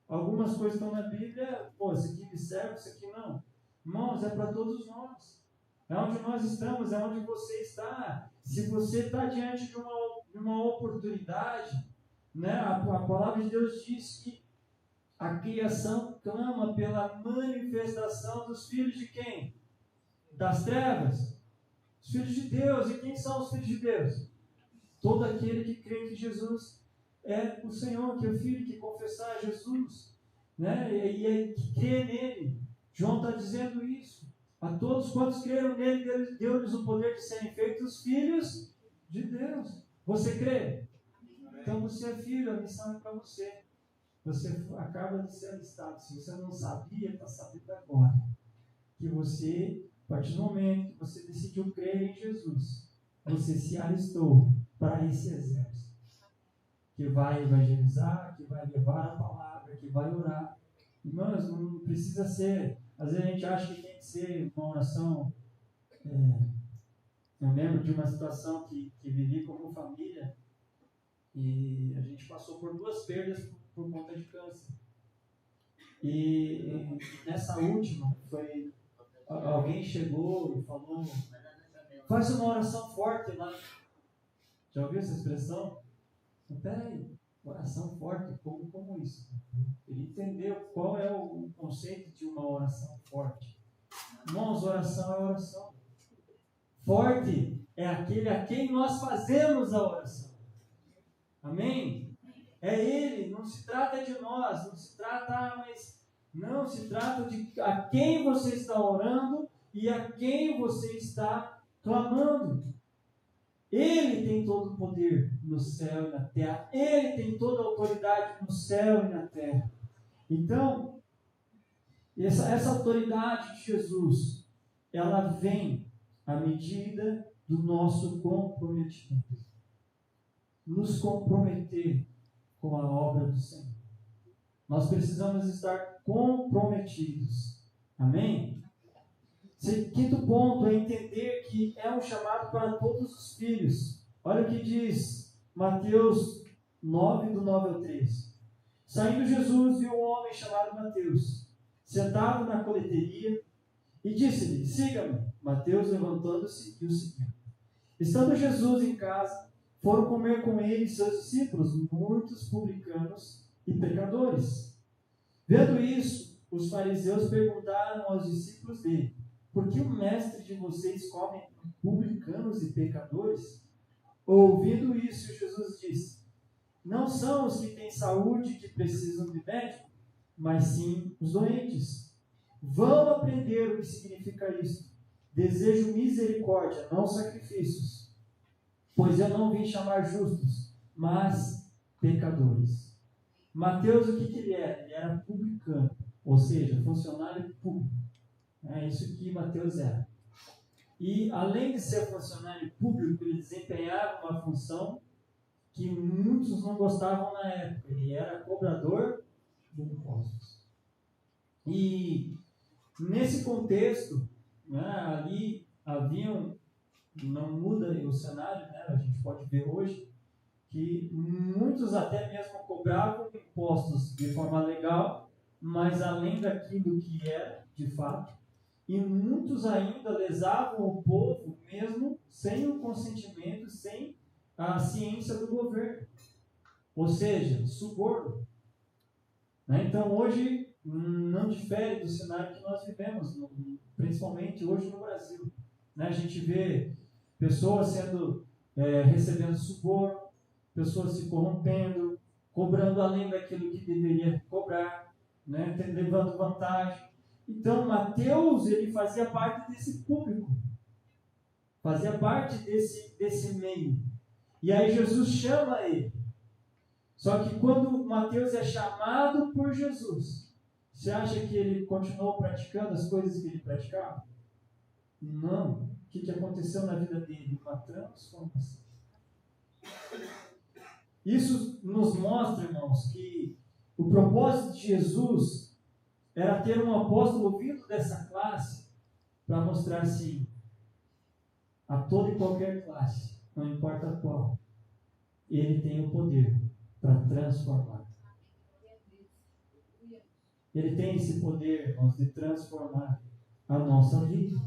Algumas coisas estão na Bíblia, isso aqui me serve, isso aqui não. Irmãos, é para todos nós. É onde nós estamos, é onde você está. Se você está diante de uma oportunidade, né? A palavra de Deus diz que a criação clama pela manifestação dos filhos de quem? Das trevas. Os filhos de Deus. E quem são os filhos de Deus? Todo aquele que crê que Jesus é o Senhor, que é o Filho, que confessar Jesus, né? E que crê nele. João está dizendo isso. A todos quantos creram nele, deu-lhes o poder de serem feitos filhos de Deus. Você crê? Então você é filho, a missão é para você. Você acaba de ser alistado. Se você não sabia, está sabendo agora. Que você, a partir do momento que você decidiu crer em Jesus, você se alistou para esse exército. Que vai evangelizar, que vai levar a palavra, que vai orar. Irmãos, não precisa ser. Às vezes a gente acha que tem que ser uma oração. Eu lembro de uma situação que vivi como família. E a gente passou por 2 perdas por conta de câncer. E nessa última, alguém chegou e falou: faz uma oração forte lá. Já ouviu essa expressão? Peraí, oração forte, como isso? Ele entendeu qual é o conceito de uma oração forte. Irmãos, oração é oração. Forte é aquele a quem nós fazemos a oração. Amém? É Ele, não se trata de nós, não se trata, não se trata de a quem você está orando e a quem você está clamando. Ele tem todo o poder no céu e na terra. Ele tem toda a autoridade no céu e na terra. Então, essa autoridade de Jesus, ela vem à medida do nosso comprometimento. Nos comprometer com a obra do Senhor. Nós precisamos estar comprometidos. Amém? Quinto ponto é entender que é um chamado para todos os filhos. Olha o que diz Mateus 9, do 9 ao 13. Saindo Jesus viu um homem chamado Mateus, sentado na coleteria, e disse-lhe: siga-me. Mateus, levantando-se, e o seguiu. Estando Jesus em casa, foram comer com ele e seus discípulos muitos publicanos e pecadores. Vendo isso, os fariseus perguntaram aos discípulos dele: por que o mestre de vocês come com publicanos e pecadores? Ouvindo isso, Jesus disse: não são os que têm saúde que precisam de médico, mas sim os doentes. Vão aprender o que significa isso. Desejo misericórdia, não sacrifícios. Pois eu não vim chamar justos, mas pecadores. Mateus, o que ele era? Ele era publicano, ou seja, funcionário público. É isso que Mateus era. E além de ser funcionário público, ele desempenhava uma função que muitos não gostavam na época. Ele era cobrador de impostos. E nesse contexto, né, ali haviam, não muda o cenário, né, a gente pode ver hoje, que muitos até mesmo cobravam impostos de forma legal, mas além daquilo que era de fato, e muitos ainda lesavam o povo mesmo sem o consentimento, sem a ciência do governo, ou seja, suborno. Né? Então hoje não difere do cenário que nós vivemos, principalmente hoje no Brasil. Né? A gente vê pessoas recebendo suborno, pessoas se corrompendo, cobrando além daquilo que deveria cobrar, né? Levando vantagem. Então Mateus, ele fazia parte desse público, fazia parte desse meio. E aí Jesus chama ele. Só que quando Mateus é chamado por Jesus, você acha que ele continuou praticando as coisas que ele praticava? Não. O que aconteceu na vida dele? Uma transformação. Isso nos mostra, irmãos, que o propósito de Jesus era ter um apóstolo vindo dessa classe para mostrar assim, a toda e qualquer classe, não importa qual, ele tem o poder para transformar. Ele tem esse poder, irmãos, de transformar a nossa vida.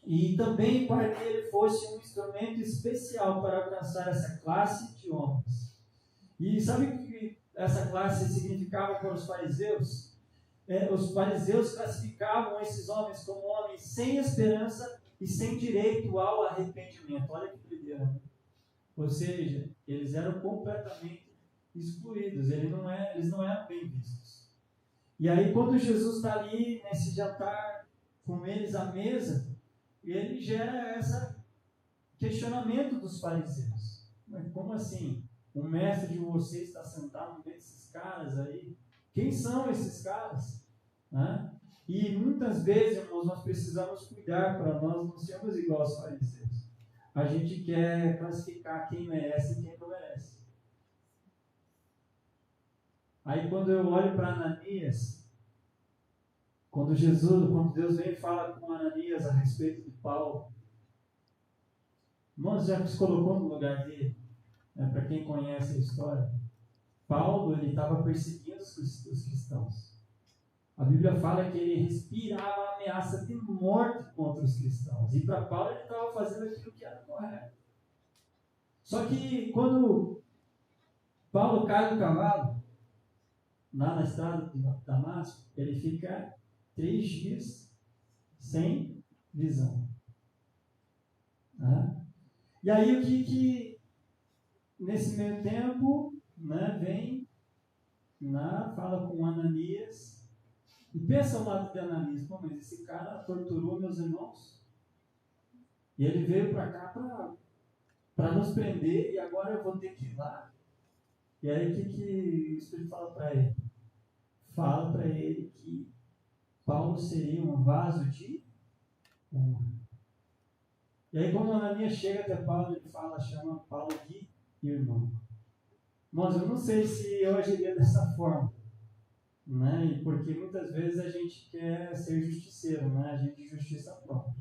E também para que ele fosse um instrumento especial para alcançar essa classe de homens. E sabe o que essa classe significava para os fariseus? Os fariseus classificavam esses homens como homens sem esperança e sem direito ao arrependimento. Olha que doideira, né? Ou seja, eles eram completamente excluídos, eles não eram bem vistos. E aí, quando Jesus está ali nesse jantar com eles à mesa, ele gera esse questionamento dos fariseus. Mas como assim? O mestre de vocês está sentado no meio desses caras aí? Quem são esses caras? Né? E muitas vezes, irmãos, nós precisamos cuidar para nós não sermos igual aos fariseus. A gente quer classificar quem merece e quem não merece. Aí quando eu olho para Ananias, quando Deus vem e fala com Ananias a respeito de Paulo, irmãos, já se colocou no lugar dele, né? Para quem conhece a história, Paulo ele estava perseguindo os cristãos. A Bíblia fala que ele respirava ameaça de morte contra os cristãos. E para Paulo ele estava fazendo aquilo que era correto. Só que quando Paulo cai do cavalo, lá na estrada de Damasco, ele fica 3 dias sem visão. Né? E aí o que nesse meio tempo, né, vem, fala com Ananias. E pensa ao lado de Ananias, mas esse cara torturou meus irmãos. E ele veio para cá para nos prender e agora eu vou ter que ir lá. E aí o que o Espírito fala para ele? Fala para ele que Paulo seria um vaso de honra. E aí quando Ananias chega até Paulo, ele chama Paulo de irmão. Mas eu não sei se eu agiria dessa forma. Né? Porque muitas vezes a gente quer ser justiceiro, né? A gente justiça própria.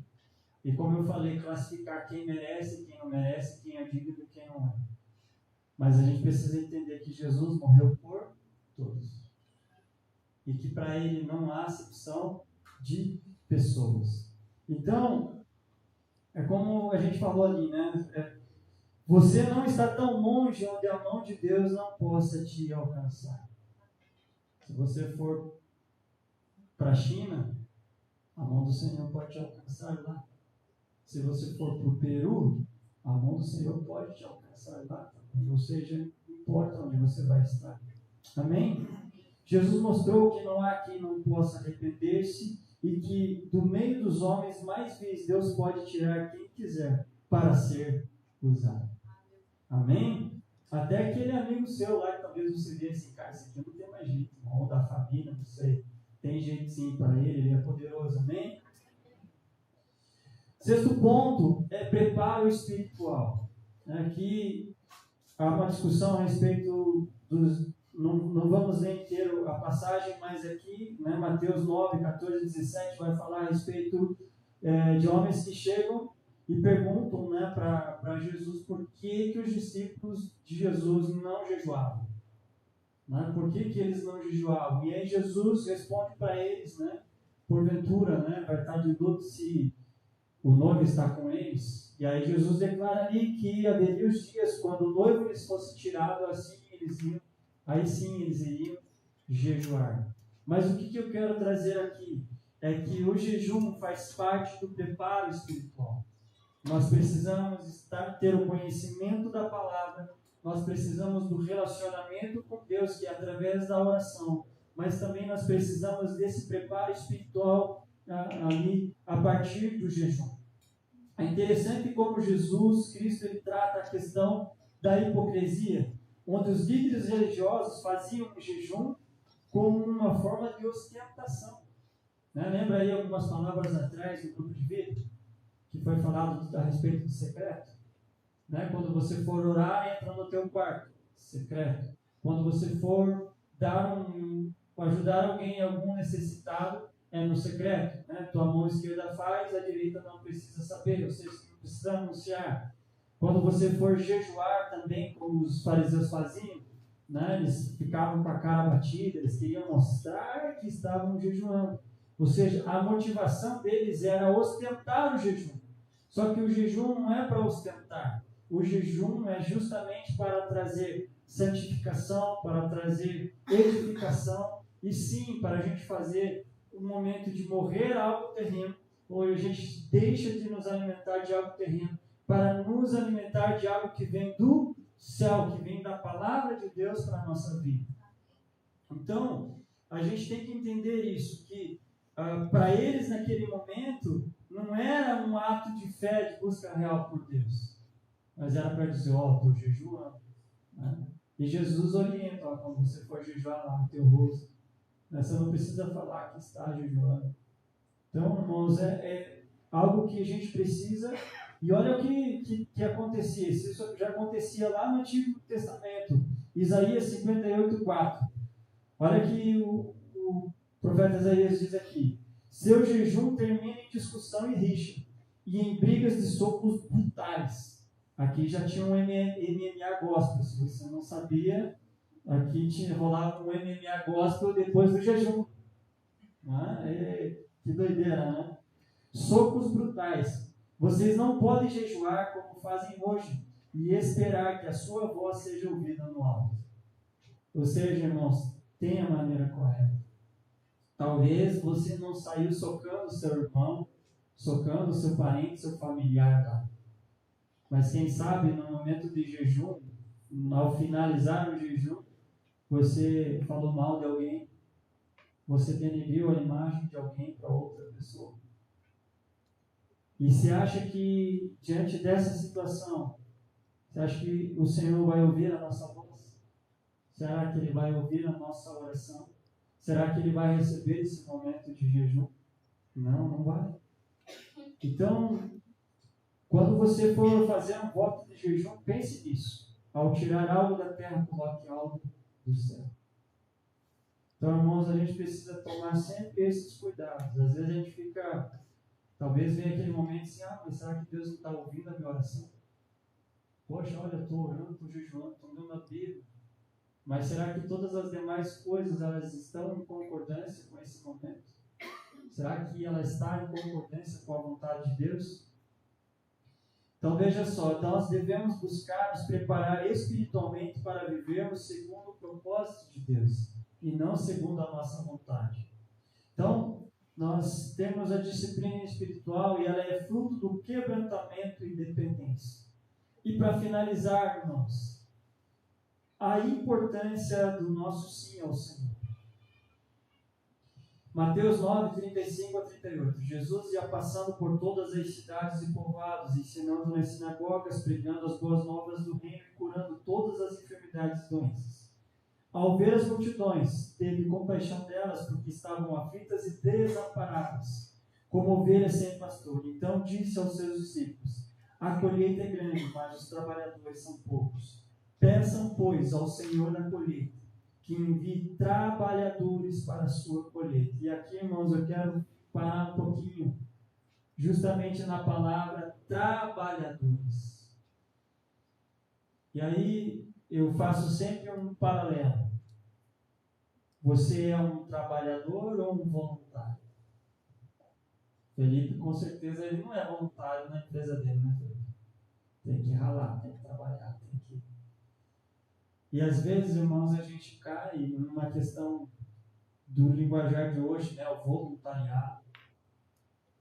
E como eu falei, classificar quem merece, quem não merece, quem é digno e quem não é. Mas a gente precisa entender que Jesus morreu por todos. E que para ele não há acepção de pessoas. Então, é como a gente falou ali, né? Você não está tão longe onde a mão de Deus não possa te alcançar. Se você for para a China, a mão do Senhor pode te alcançar lá. Se você for para o Peru, a mão do Senhor pode te alcançar lá também. Ou seja, não importa onde você vai estar. Amém? Jesus mostrou que não há quem não possa arrepender-se e que do meio dos homens mais vis Deus pode tirar quem quiser para ser usado. Amém? Até aquele amigo seu lá, que talvez você veja assim, cara, esse aqui não tem mais jeito, irmão da família, não sei. Tem jeito sim para ele é poderoso, amém? 6º ponto é preparo espiritual. Aqui há uma discussão a respeito dos... Não vamos ler inteiro a passagem, mas aqui, né, Mateus 9, 14 e 17 vai falar a respeito de homens que chegam e perguntam, né, para Jesus por que os discípulos de Jesus não jejuavam. Né? Por que eles não jejuavam? E aí Jesus responde para eles, né, porventura, né, vai estar de luto se o noivo está com eles. E aí Jesus declara ali que haveria os dias quando o noivo lhes fosse tirado, aí sim eles iriam jejuar. Mas o que eu quero trazer aqui é que o jejum faz parte do preparo espiritual. Nós precisamos ter o conhecimento da palavra, nós precisamos do relacionamento com Deus, que é através da oração, mas também nós precisamos desse preparo espiritual ali a partir do jejum. É interessante como Jesus Cristo ele trata a questão da hipocrisia, onde os líderes religiosos faziam o jejum como uma forma de ostentação. Né? Lembra aí algumas palavras atrás do grupo de vida? Que foi falado a respeito do secreto. Né? Quando você for orar, entra no teu quarto, secreto. Quando você for ajudar alguém, algum necessitado, é no secreto. Né? Tua mão esquerda faz, a direita não precisa saber, ou seja, não precisa anunciar. Quando você for jejuar também, como os fariseus faziam, né? Eles ficavam com a cara batida, eles queriam mostrar que estavam jejuando. Ou seja, a motivação deles era ostentar o jejum. Só que o jejum não é para ostentar. o jejum é justamente para trazer santificação, para trazer edificação, e sim, para a gente fazer um momento de morrer algo terreno, ou a gente deixa de nos alimentar de algo terreno, para nos alimentar de algo que vem do céu, que vem da palavra de Deus para a nossa vida. Então, a gente tem que entender isso, que para eles naquele momento, não era um ato de fé, de busca real por Deus, mas era para dizer, estou jejuando. Né? E Jesus orienta, quando você for jejuar lá no teu rosto, né? Você não precisa falar que está jejuando. Então, irmãos, é algo que a gente precisa. E olha o que acontecia. Isso já acontecia lá no Antigo Testamento. Isaías 58:4. Olha que o profeta Isaías diz aqui: seu jejum termina em discussão e rixa, e em brigas de socos brutais. Aqui já tinha um MMA gospel. Se você não sabia, aqui rolava um MMA gospel depois do jejum. Que doideira, né? Socos brutais. Vocês não podem jejuar como fazem hoje e esperar que a sua voz seja ouvida no alto. Ou seja, irmãos, tenha a maneira correta. Talvez você não saiu socando seu irmão, socando seu parente, seu familiar lá. Mas quem sabe no momento de jejum, ao finalizar o jejum, você falou mal de alguém, você denegriu a imagem de alguém para outra pessoa. E você acha que diante dessa situação, você acha que o Senhor vai ouvir a nossa voz? Será que Ele vai ouvir a nossa oração? Será que Ele vai receber esse momento de jejum? Não, não vai. Então, quando você for fazer um voto de jejum, pense nisso. Ao tirar algo da terra, coloque algo do céu. Então, irmãos, a gente precisa tomar sempre esses cuidados. Às vezes a gente fica, talvez venha aquele momento assim, mas será que Deus não está ouvindo a minha oração? Poxa, olha, eu estou orando, estou jejuando, estou lendo a Bíblia. Mas será que todas as demais coisas, elas estão em concordância com esse momento? Será que ela está em concordância com a vontade de Deus? Então veja só, nós devemos buscar nos preparar espiritualmente para vivermos segundo o propósito de Deus e não segundo a nossa vontade. Então, nós temos a disciplina espiritual e ela é fruto do quebrantamento e dependência. E para finalizar, irmãos, a importância do nosso sim ao Senhor. Mateus 9, 35-38. Jesus ia passando por todas as cidades e povoados, ensinando nas sinagogas, pregando as boas novas do reino e curando todas as enfermidades e doenças. Ao ver as multidões, teve compaixão delas, porque estavam aflitas e desamparadas, como ovelhas sem pastor. Então disse aos seus discípulos: a colheita é grande, mas os trabalhadores são poucos. Peçam, pois, ao Senhor da colheita que envie trabalhadores para a sua colheita. E aqui, irmãos, eu quero parar um pouquinho, justamente na palavra trabalhadores. E aí, eu faço sempre um paralelo. Você é um trabalhador ou um voluntário? Felipe, com certeza, ele não é voluntário na empresa dele, né, Felipe? Tem que ralar, tem que trabalhar, tem que... E às vezes, irmãos, a gente cai numa questão do linguajar de hoje, né, o voluntariado.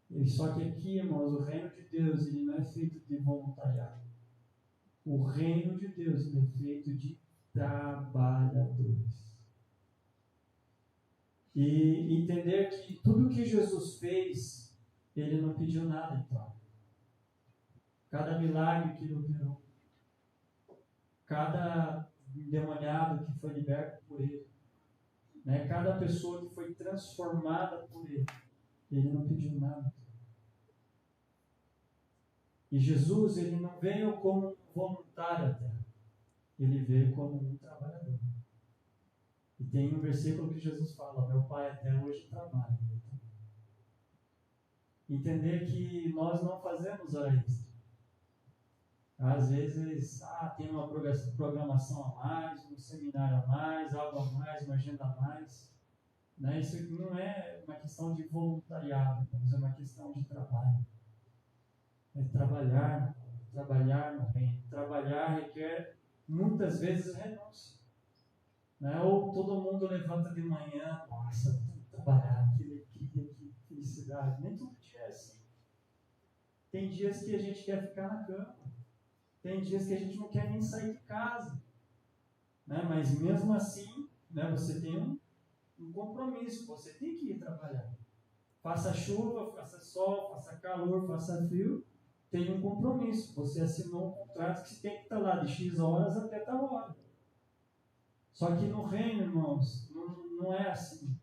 E só que aqui, irmãos, o reino de Deus, ele não é feito de voluntariado. O reino de Deus, ele é feito de trabalhadores. E entender que tudo que Jesus fez, ele não pediu nada em troca. Cada milagre que ele operou, cada endemoniado que foi liberto por ele, né? Cada pessoa que foi transformada por ele, ele não pediu nada. E Jesus, ele não veio como um voluntário até, ele veio como um trabalhador. E tem um versículo que Jesus fala: meu pai até hoje trabalha. Entender que nós não fazemos hora extra. Às vezes, tem uma programação a mais, um seminário a mais, algo a mais, uma agenda a mais. Né? Isso aqui não é uma questão de voluntariado, mas é uma questão de trabalho. É trabalhar trabalhar no reino. Trabalhar requer muitas vezes renúncia. Né? Ou todo mundo levanta de manhã, nossa, eu tenho que trabalhar, que alegria, que felicidade. Nem todo dia é assim. Tem dias que a gente quer ficar na cama. Tem dias que a gente não quer nem sair de casa. Né? Mas mesmo assim, né, você tem um compromisso, você tem que ir trabalhar. Faça chuva, faça sol, faça calor, faça frio, tem um compromisso. Você assinou um contrato que você tem que estar lá de X horas até tal hora. Só que no reino, irmãos, não é assim.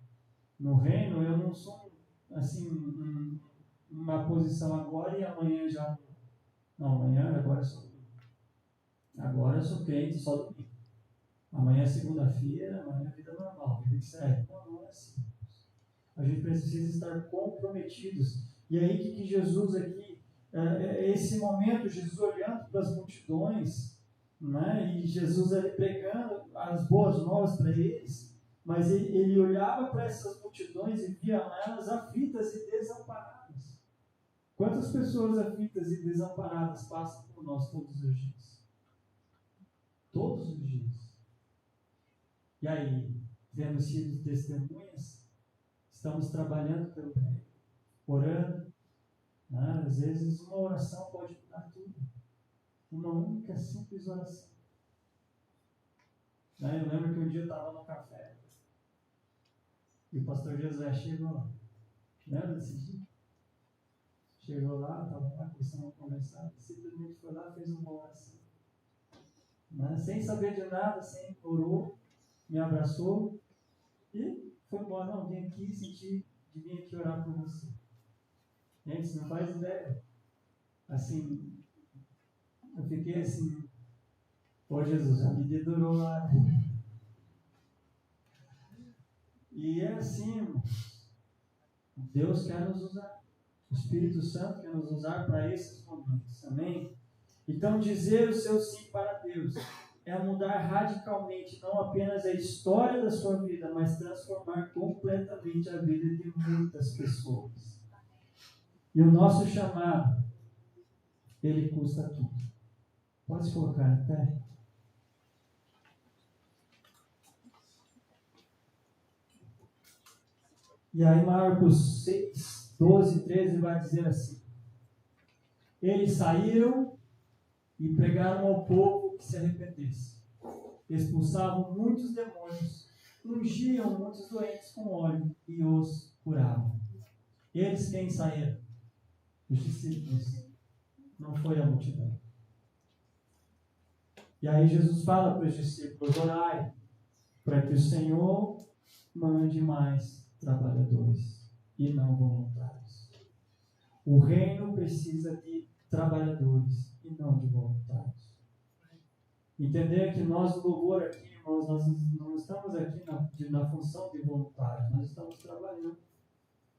No reino eu não sou assim, uma posição agora e amanhã já. Não, amanhã agora eu sou. Agora eu sou crente só domingo. Amanhã é segunda-feira, amanhã é vida normal, vida que segue. Não é assim. A gente precisa estar comprometidos. E aí que Jesus aqui, esse momento, Jesus olhando para as multidões, né? E Jesus ali pregando as boas novas para eles, mas ele olhava para essas multidões e via elas aflitas e desamparadas. Quantas pessoas aflitas e desamparadas passam por nós todos os dias? Todos os dias. E aí, temos sido testemunhas? Estamos trabalhando pelo reino, orando. Né? Às vezes uma oração pode mudar tudo. Uma única, simples oração. Né? Eu lembro que um dia eu estava no café e o pastor José chegou lá. Lembra desse dia? Chegou lá, estava lá, começando a conversar, simplesmente foi lá e fez uma oração. Né? Sem saber de nada, orou, me abraçou e foi embora. Não, vim aqui sentir de vir aqui orar por você. Gente, você não faz ideia. Assim, eu fiquei assim, ô Jesus, a me dedurou lá. E é assim, irmãos. Deus quer nos usar. O Espírito Santo quer nos usar para esses momentos. Amém? Então, dizer o seu sim para Deus é mudar radicalmente não apenas a história da sua vida, mas transformar completamente a vida de muitas pessoas. E o nosso chamado, ele custa tudo. Pode colocar em pé? E aí Marcos 6, 12, 13 vai dizer assim: eles saíram e pregaram ao povo que se arrependesse. Expulsavam muitos demônios, ungiam muitos doentes com óleo e os curavam. Eles quem saíram? Os discípulos. Não foi a multidão. E aí Jesus fala para os discípulos: orai, para que o Senhor mande mais trabalhadores e não voluntários. O reino precisa de trabalhadores e não de voluntários. Entender que nós, no louvor aqui, irmãos, nós não estamos aqui na função de voluntários, nós estamos trabalhando.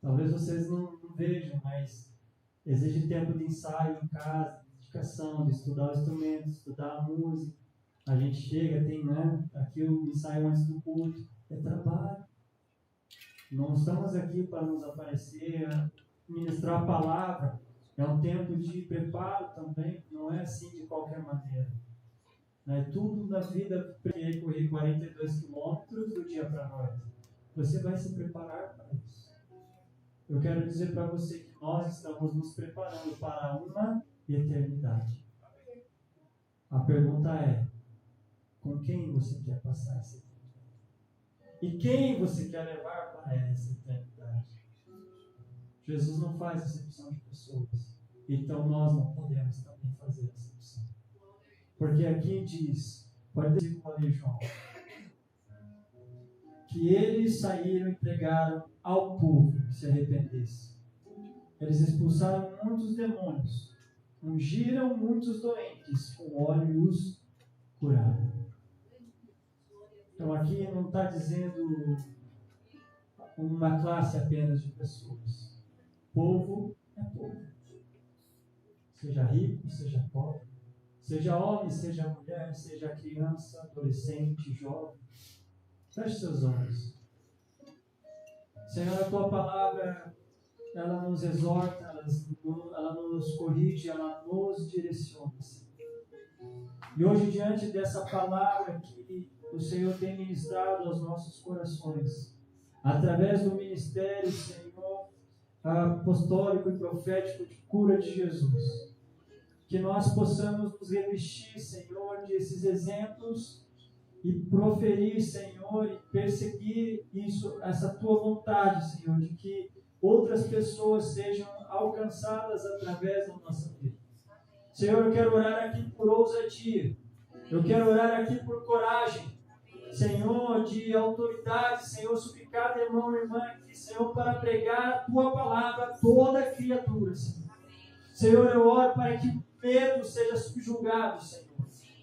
Talvez vocês não vejam, mas exige tempo de ensaio em casa, de dedicação, de estudar o instrumento, de estudar a música. A gente chega, tem, né, aqui o ensaio antes do culto, é trabalho. Não estamos aqui para nos aparecer, ministrar a palavra. É um tempo de preparo também, não é assim de qualquer maneira. Né? Tudo na vida, correr 42 quilômetros do dia para a noite. Você vai se preparar para isso. Eu quero dizer para você que nós estamos nos preparando para uma eternidade. A pergunta é: com quem você quer passar essa eternidade? E quem você quer levar para essa eternidade? Jesus não faz acepção de pessoas. Então nós não podemos também fazer acepção. Porque aqui diz, pode dizer como ali João, que eles saíram e pregaram ao povo que se arrependesse. Eles expulsaram muitos demônios, ungiram muitos doentes com óleo e os curaram. Então aqui não está dizendo uma classe apenas de pessoas. Povo é povo. Seja rico, seja pobre, seja homem, seja mulher, seja criança, adolescente, jovem. Feche seus olhos. Senhor, a tua palavra ela nos exorta, ela nos corrige, ela nos direciona, Senhor. E hoje, diante dessa palavra que o Senhor tem ministrado aos nossos corações, através do ministério, Senhor, apostólico e profético de cura de Jesus, que nós possamos nos revestir, Senhor, desses exemplos e proferir, Senhor, e perseguir isso, essa Tua vontade, Senhor, de que outras pessoas sejam alcançadas através da nossa vida. Senhor, eu quero orar aqui por ousadia, eu quero orar aqui por coragem, Senhor, de autoridade, Senhor, sobre cada irmão e irmã aqui, Senhor, para pregar a Tua palavra a toda criatura, Senhor. Senhor, eu oro para que o medo seja subjugado, Senhor.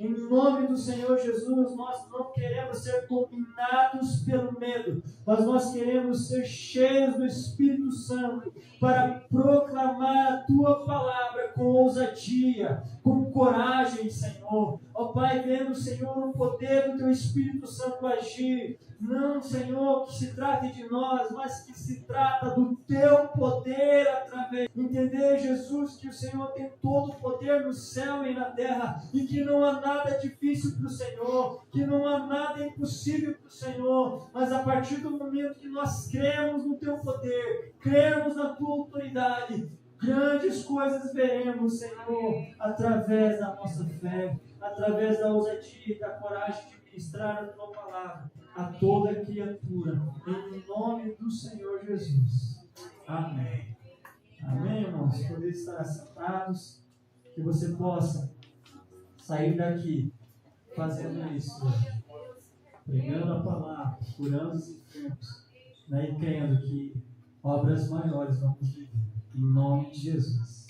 Em nome do Senhor Jesus, nós não queremos ser dominados pelo medo, mas nós queremos ser cheios do Espírito Santo para proclamar a Tua palavra com ousadia, com coragem, Senhor. Ó Pai, vendo, Senhor, o poder do Teu Espírito Santo agir. Não, Senhor, que se trate de nós, mas que se trata do Teu poder através. Entender, Jesus, que o Senhor tem todo o poder no céu e na terra, e que não há nada difícil para o Senhor, que não há nada impossível para o Senhor, mas a partir do momento que nós cremos no Teu poder, cremos na Tua autoridade, grandes coisas veremos, Senhor, através da nossa fé, através da ousadia e da coragem de ministrar a Tua palavra a toda criatura, em nome do Senhor Jesus. Amém. Amém, irmãos? Poder estar assentados, que você possa sair daqui fazendo isso, pregando a palavra, curando os enfermos, né, e crendo que obras maiores vamos viver, em nome de Jesus.